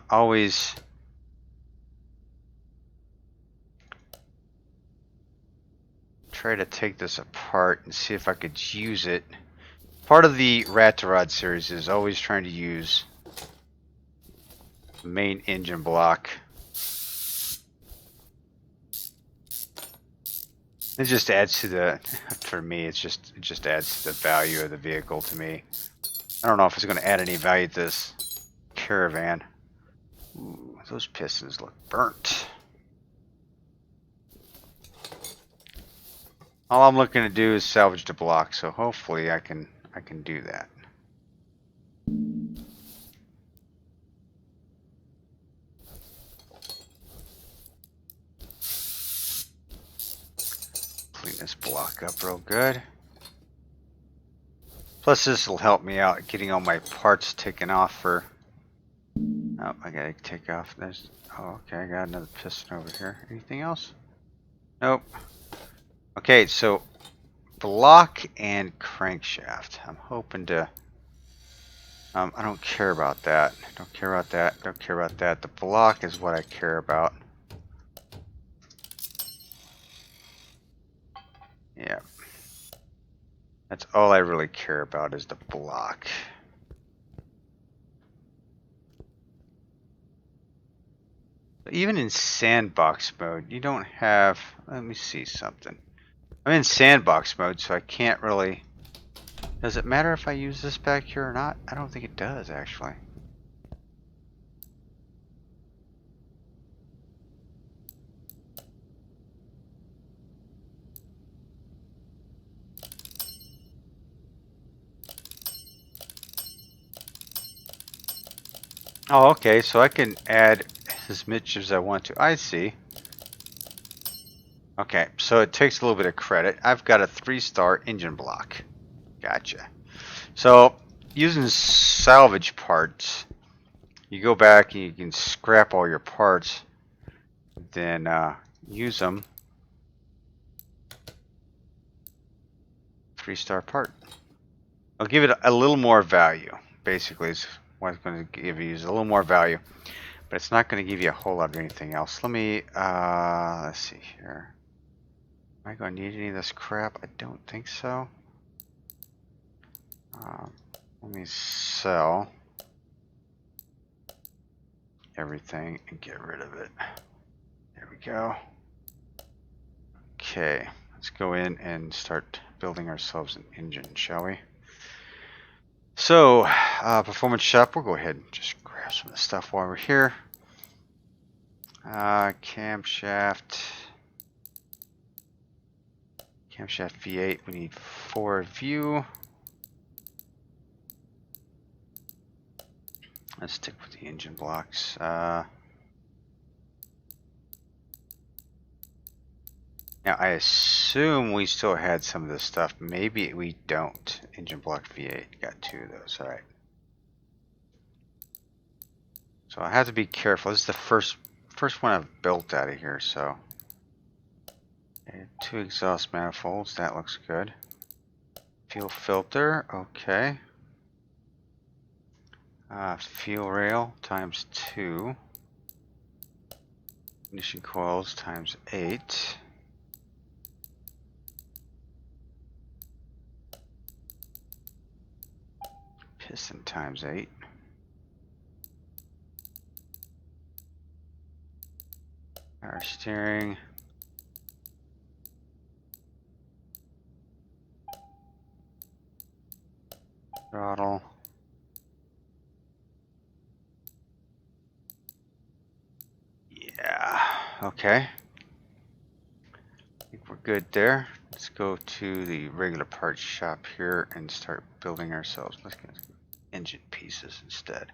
always try to take this apart and see if I could use it. Part of the Rot2Rad series is always trying to use the main engine block. It just adds to the, for me, it just adds to the value of the vehicle to me. I don't know if it's going to add any value to this Caravan. Ooh, those pistons look burnt. All I'm looking to do is salvage the block, so hopefully I can do that. Clean this block up real good. Plus this will help me out getting all my parts taken off for... Oh, I gotta take off this. Oh, okay, I got another piston over here. Anything else? Nope. Okay, so block and crankshaft. I'm hoping to... I don't care about that. Don't care about that. Don't care about that. The block is what I care about. Yeah. That's all I really care about is the block. Even in sandbox mode, you don't have... Let me see something. I'm in sandbox mode, so I can't really... Does it matter if I use this back here or not? I don't think it does, actually. Oh, okay, so I can add as much as I want to. I see. Okay, so it takes a little bit of credit. I've got a 3-star engine block. Gotcha. So, using salvage parts, you go back and you can scrap all your parts, then use them. 3-star part. I'll give it a little more value, basically, is what it's going to give you is a little more value. But it's not going to give you a whole lot of anything else. Let me, let's see here. Am I going to need any of this crap? I don't think so. Let me sell everything and get rid of it. There we go. Okay, let's go in and start building ourselves an engine, shall we? So, performance shop, we'll go ahead and just grab some of the stuff while we're here. Camshaft V8, we need 4 view. Let's stick with the engine blocks. Now I assume we still had some of this stuff. Maybe we don't. Engine block V8, got 2 of those. All right. So I have to be careful. This is the first one I've built out of here. So okay, 2 exhaust manifolds. That looks good. Fuel filter. Okay. Fuel rail times 2. Ignition coils times 8. Piston times 8. Power steering. Throttle. Yeah, okay. I think we're good there. Let's go to the regular parts shop here and start building ourselves. Let's get engine pieces instead.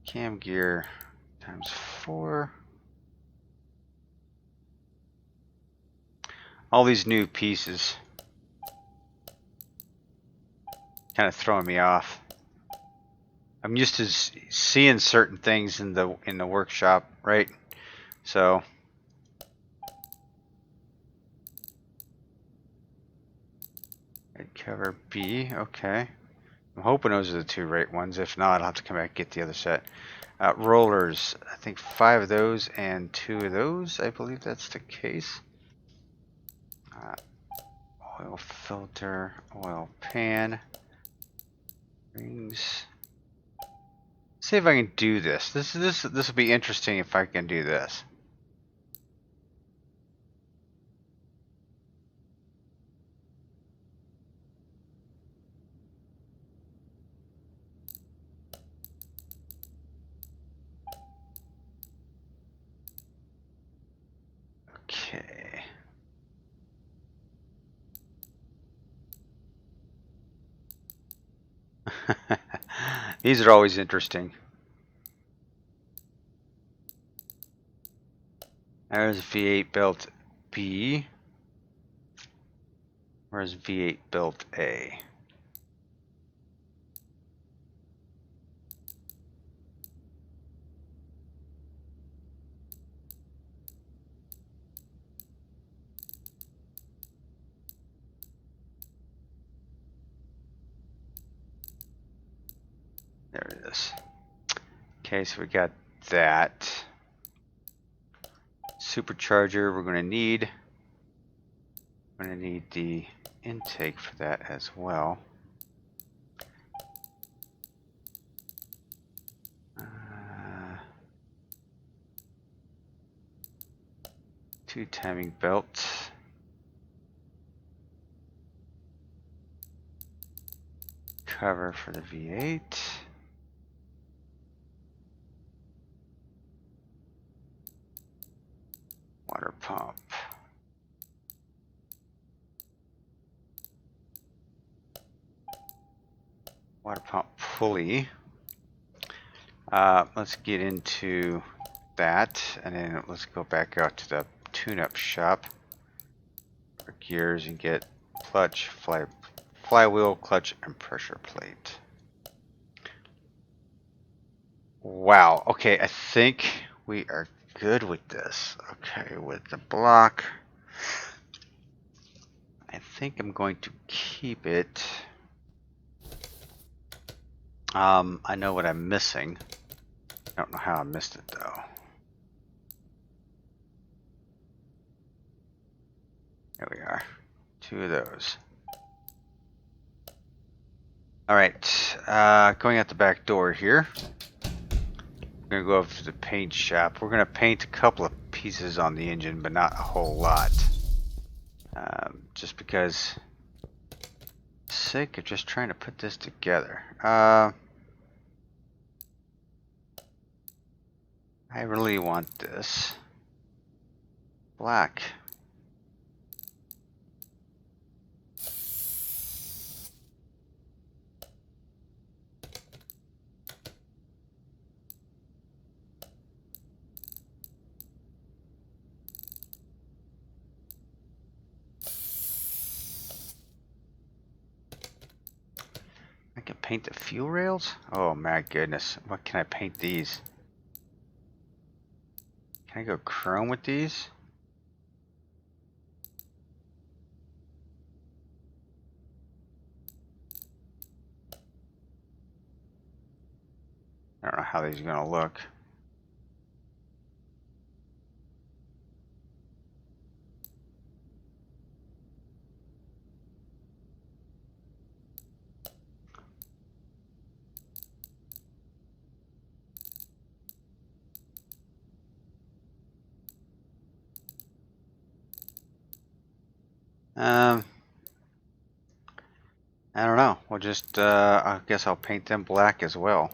Cam gear times 4. All these new pieces kind of throwing me off. I'm used to seeing certain things in the workshop, right? So red cover B, okay. I'm hoping those are the two right ones. If not, I'll have to come back and get the other set. Rollers, I think 5 of those and 2 of those. I believe that's the case. Oil filter, oil pan, rings. See if I can do this. This will be interesting if I can do this. Okay. These are always interesting. There's V8 belt B. Where's V8 belt A? There it is. Okay, so we got that. Supercharger we're going to need. I'm going to need the intake for that as well. Two timing belts. Cover for the V8. Water pump. Water pump pulley. Let's get into that, and then let's go back out to the tune-up shop for gears and get clutch, flywheel, clutch, and pressure plate. Wow. Okay, I think we are good with this. Okay, with the block, I think I'm going to keep it. I know what I'm missing. I don't know how I missed it though. There we are. 2 of those. Alright, going out the back door here. We're going to go over to the paint shop. We're going to paint a couple of pieces on the engine, but not a whole lot. Just because sake of just trying to put this together. I really want this black. I can paint the fuel rails? Oh my goodness. What can I paint these? Can I go chrome with these? I don't know how these are going to look. I don't know. We'll just, I guess I'll paint them black as well.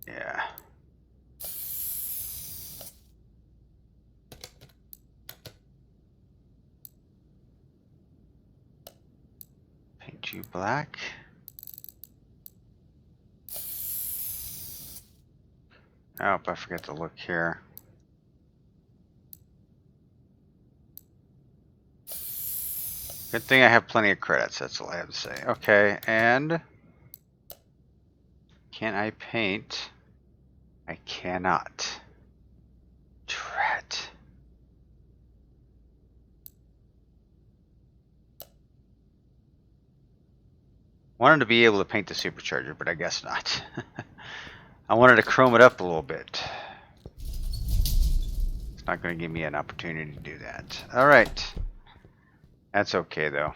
Yeah. Paint you black. Oh, I forgot to look here. Good thing I have plenty of credits, that's all I have to say. Okay, and can I paint? I cannot. Drat. Wanted to be able to paint the supercharger, but I guess not. I wanted to chrome it up a little bit. It's not going to give me an opportunity to do that. Alright. That's okay, though.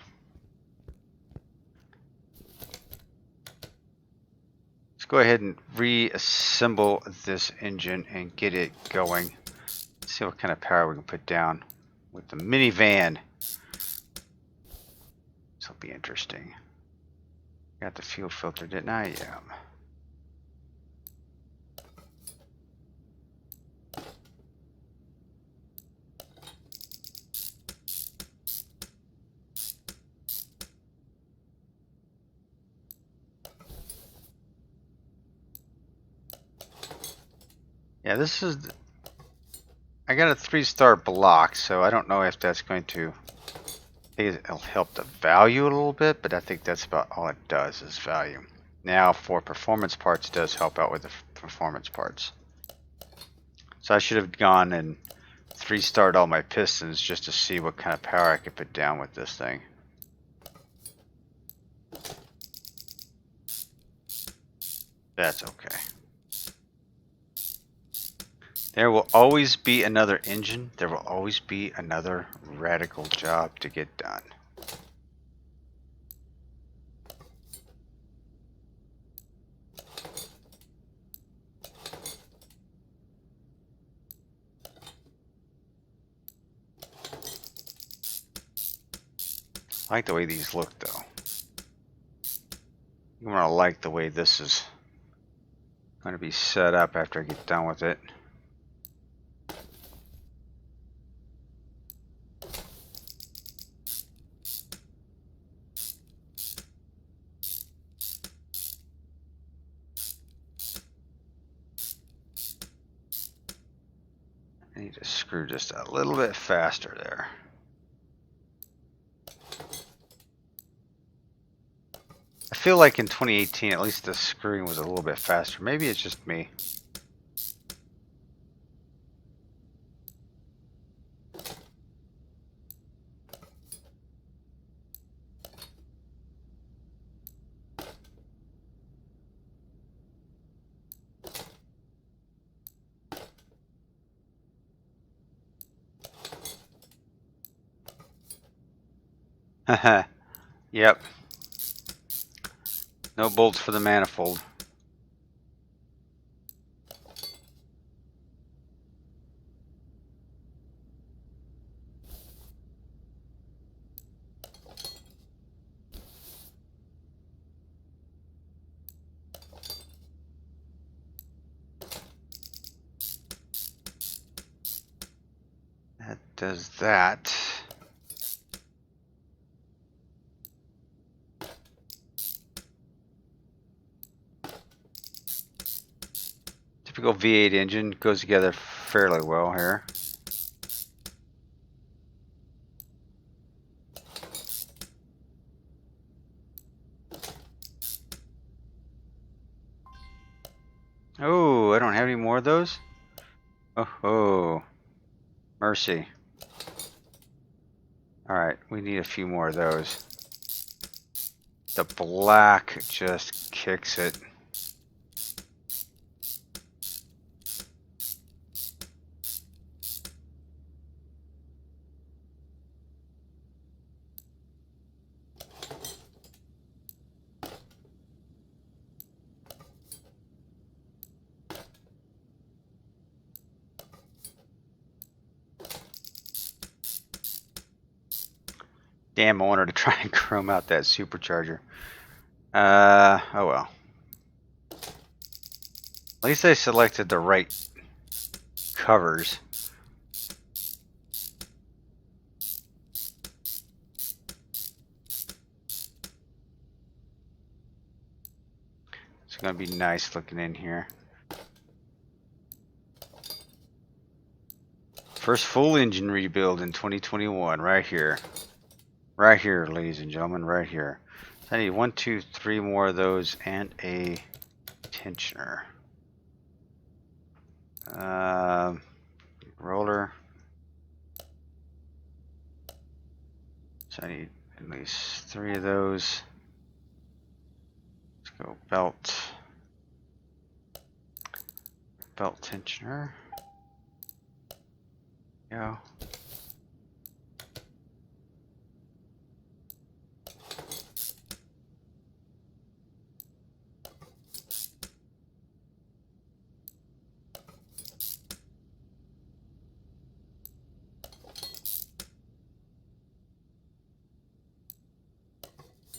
Let's go ahead and reassemble this engine and get it going. Let's see what kind of power we can put down with the minivan. This will be interesting. Got the fuel filter, didn't I? Yeah. Yeah, this is... I got a 3-star block, so I don't know if that's going to... I think it'll help the value a little bit, but I think that's about all it does is value. Now, for performance parts, it does help out with the performance parts. So I should have gone and 3-starred all my pistons just to see what kind of power I could put down with this thing. That's okay. There will always be another engine. There will always be another radical job to get done. I like the way these look, though. I'm gonna like the way this is going to be set up after I get done with it. I need to screw just a little bit faster there. I feel like in 2018, at least the screwing was a little bit faster. Maybe it's just me. Haha. Yep. No bolts for the manifold. That does that. Typical V8 engine goes together fairly well here. Oh, I don't have any more of those? Oh, mercy. Alright, we need a few more of those. The black just kicks it. Damn, I wanted to try and chrome out that supercharger. Oh well. At least I selected the right covers. It's gonna be nice looking in here. First full engine rebuild in 2021, right here. Right here, ladies and gentlemen, right here. I need 1, 2, 3 more of those and a tensioner. Roller. So I need at least 3 of those. Let's go belt. Belt tensioner. Go.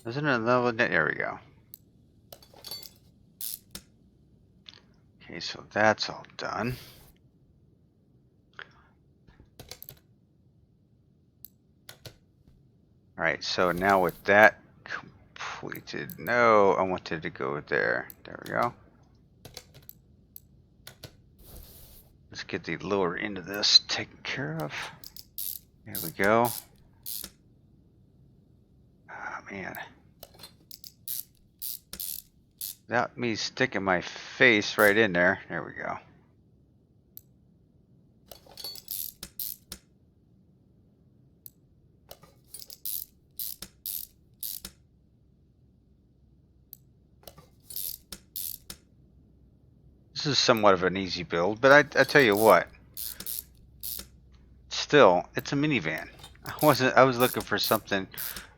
Isn't it another net? There we go. Okay, so that's all done. Alright, so now with that completed, no, I wanted to go there. There we go. Let's get the lower end of this taken care of. There we go. Oh man. Without me sticking my face right in there. There we go. This is somewhat of an easy build, but I tell you what. Still, it's a minivan. I was looking for something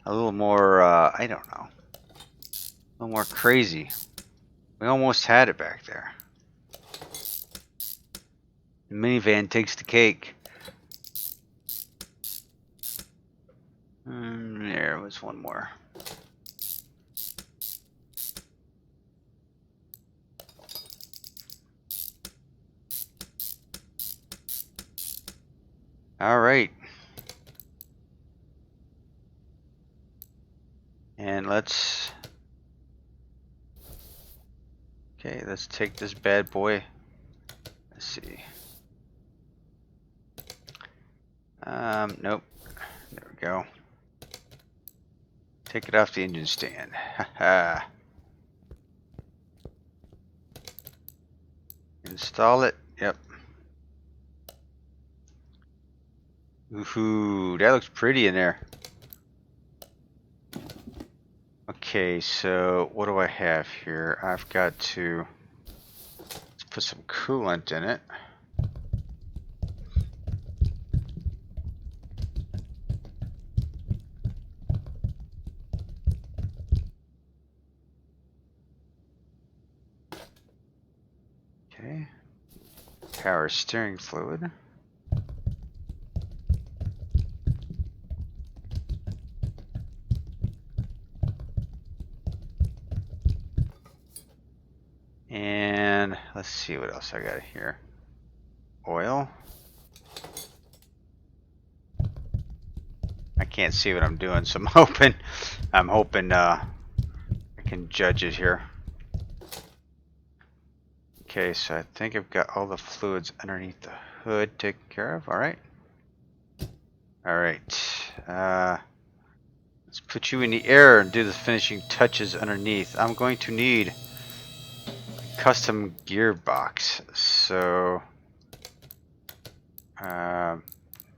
a little more, I don't know. A little more crazy. We almost had it back there. The minivan takes the cake. There was one more. All right. And let's take this bad boy. Let's see. Nope. There we go. Take it off the engine stand. Haha. Install it. Yep. Ooh, that looks pretty in there. Okay, so what do I have here? I've got to let's put some coolant in it. Okay. Power steering fluid. And let's see what else I got here. Oil. I can't see what I'm doing, so I'm hoping I can judge it here. Okay, so I think I've got all the fluids underneath the hood taken care of. All right. All right. Let's put you in the air and do the finishing touches underneath. I'm going to need a custom gearbox. So I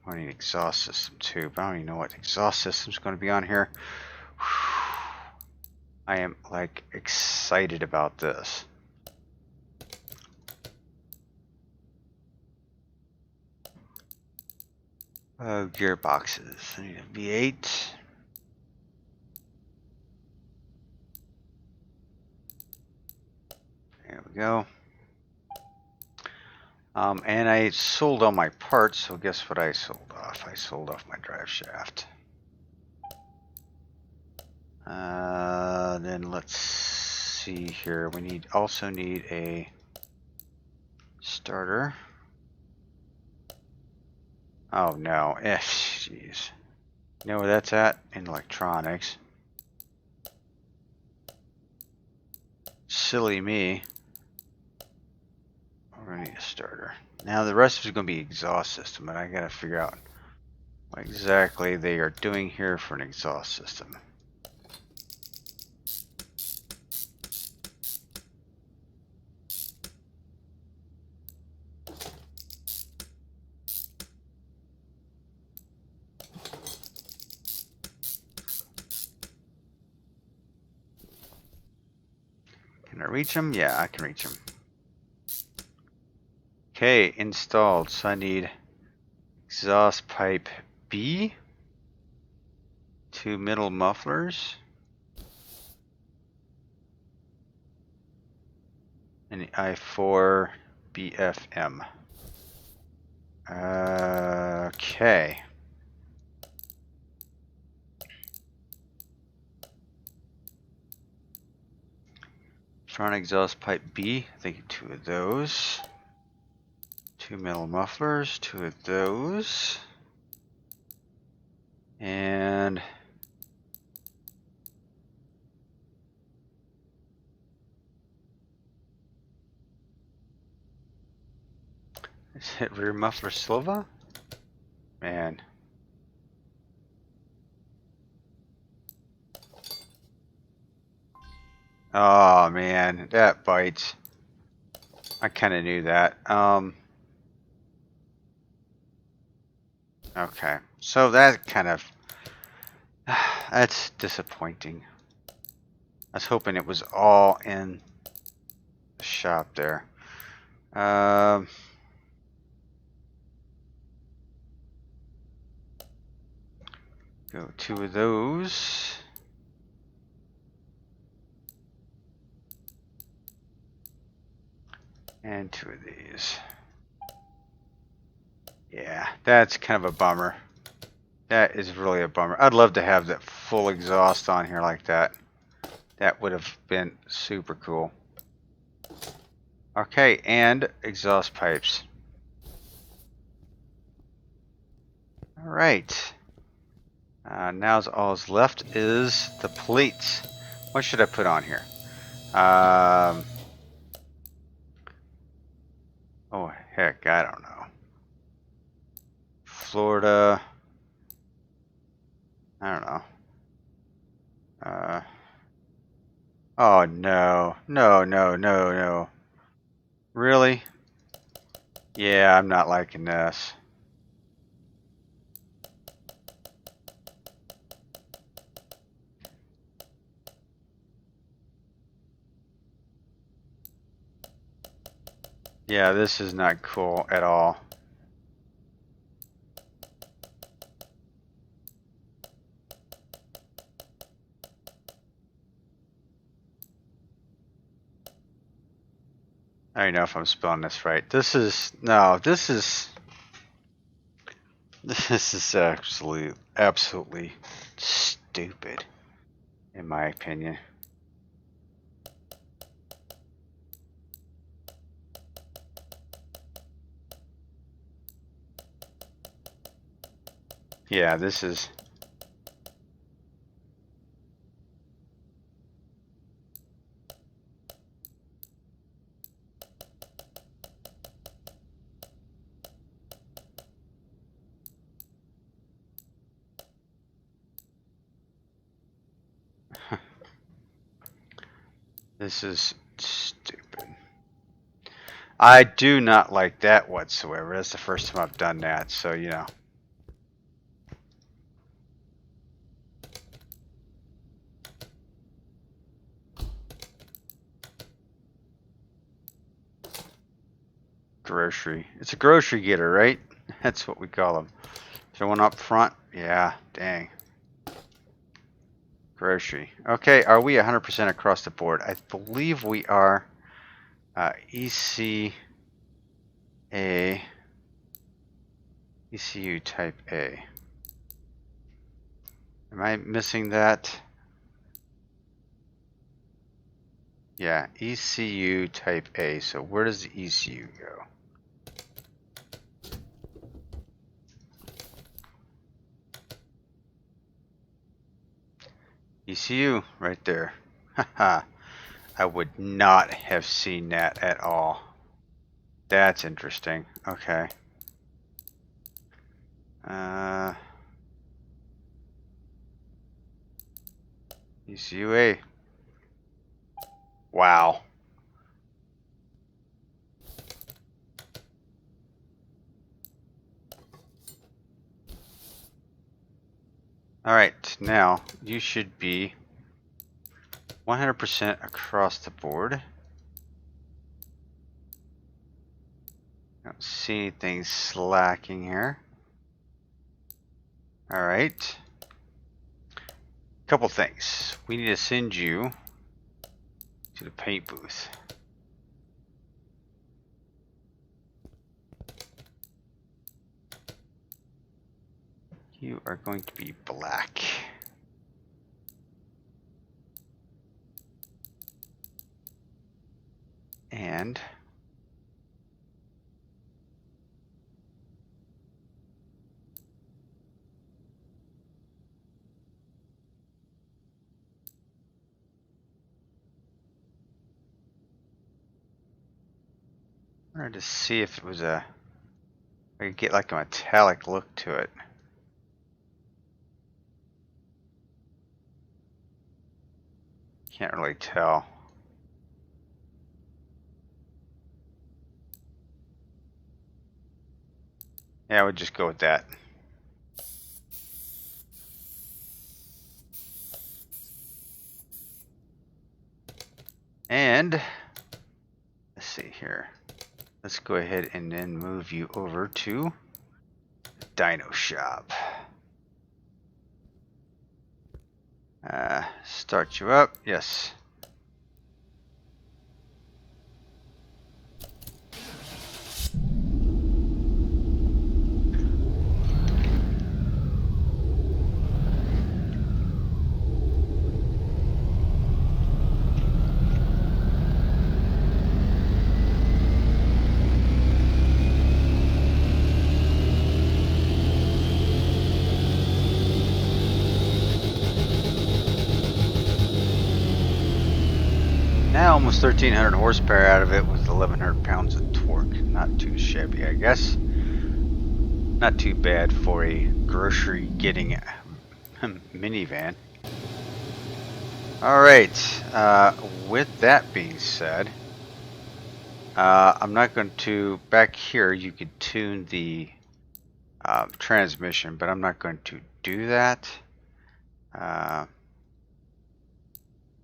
need an exhaust system too, but I don't even know what exhaust system is going to be on here. I am like excited about this. Gearboxes. I need a V8. There we go. And I sold all my parts, so guess what I sold off? I sold off my drive shaft. Then let's see here. We also need a starter. Oh no, jeez. You know where that's at? In electronics. Silly me. We're gonna need a starter. Now the rest is gonna be exhaust system, but I gotta figure out what exactly they are doing here for an exhaust system. Can I reach them? Yeah, I can reach them. Okay, installed. So I need exhaust pipe B, 2 middle mufflers, and the I4 BFM. Okay. Front exhaust pipe B, I think 2 of those. 2 middle mufflers, 2 of those. And is it rear muffler Silva? Man. Oh man, that bites. I kind of knew that. Okay, so that kind of that's disappointing. I was hoping it was all in the shop there. Go 2 of those. And 2 of these. Yeah, that's kind of a bummer. That is really a bummer. I'd love to have that full exhaust on here like that. That would have been super cool. Okay, and exhaust pipes. Alright. Now all that's left is the plates. What should I put on here? Oh, heck, I don't know. Florida. I don't know. Oh, no. No, no, no, no. Really? Yeah, I'm not liking this. Yeah, this is not cool at all. I don't know if I'm spelling this right. This is absolutely stupid, in my opinion. Yeah, this is. This is stupid. I do not like that whatsoever. That's the first time I've done that, so you know. Grocery. It's a grocery getter, right? That's what we call them. So one up front. Yeah, dang. Grocery. Okay, are we 100% across the board? I believe we are. ECU type A. Am I missing that? Yeah, ECU type A. So where does the ECU go? ECU, right there. Haha. I would not have seen that at all. That's interesting. Okay. ECUA. Wow. Alright, now you should be 100% across the board. Don't see anything slacking here. Alright. Couple things. We need to send you to the paint booth. You are going to be black. And I wanted to see if it was I could get like a metallic look to it. Can't really tell. Yeah, I would just go with that. And let's see here. Let's go ahead and then move you over to the dyno shop. Start you up. Yes. Now almost 1,300 horsepower out of it with 1,100 pounds of torque. Not too shabby, I guess. Not too bad for a grocery getting minivan. Alright, with that being said, I'm not going to, back here you could tune the transmission, but I'm not going to do that. I'll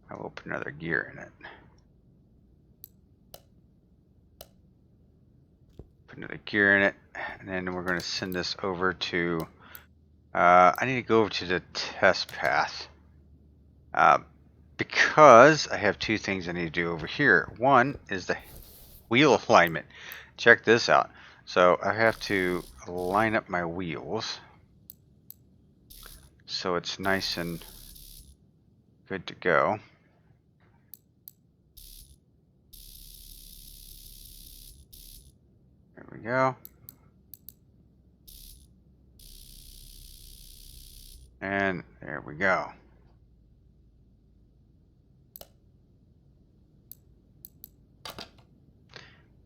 open another gear in it. Put another gear in it, and then we're going to send this over to, I need to go over to the test path. Because I have two things I need to do over here. One is the wheel alignment. Check this out. So I have to line up my wheels so it's nice and good to go. There we go. And there we go.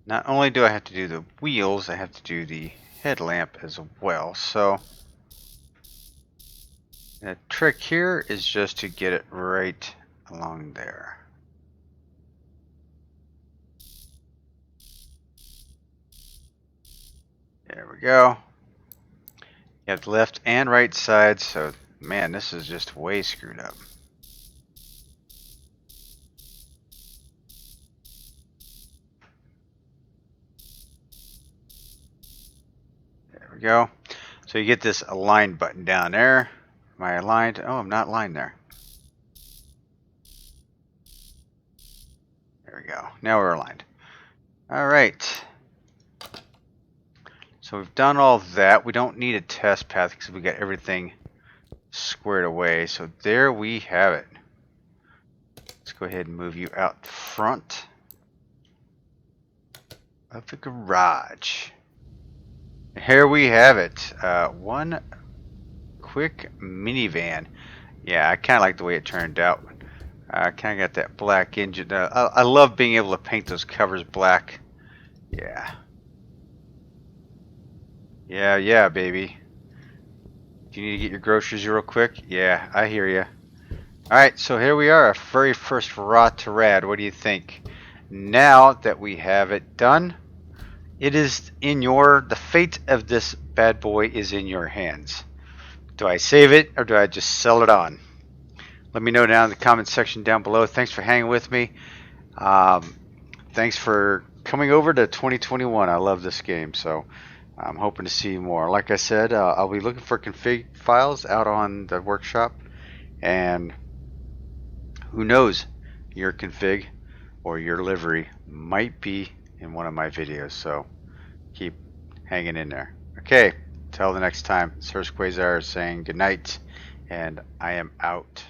Not only do I have to do the wheels, I have to do the headlamp as well. So the trick here is just to get it right along there. There we go. You have the left and right side, so man, this is just way screwed up. There we go. So you get this align button down there. Am I aligned? Oh, I'm not aligned there. There we go. Now we're aligned. All right. So we've done all that. We don't need a test path because we got everything squared away. So there we have it. Let's go ahead and move you out front of the garage. Here we have it. One quick minivan. Yeah, I kind of like the way it turned out. I kind of got that black engine. I love being able to paint those covers black. Yeah. Yeah, baby. Do you need to get your groceries real quick? Yeah, I hear you. Alright, so here we are, our very first Rot2Rad. What do you think? Now that we have it done, it is in the fate of this bad boy is in your hands. Do I save it or do I just sell it on? Let me know down in the comment section down below. Thanks for hanging with me. Thanks for coming over to 2021. I love this game, so I'm hoping to see more. Like I said, I'll be looking for config files out on the workshop, and who knows, your config or your livery might be in one of my videos, so keep hanging in there. Okay, till the next time, it's Hurst Quayzar saying good night, and I am out.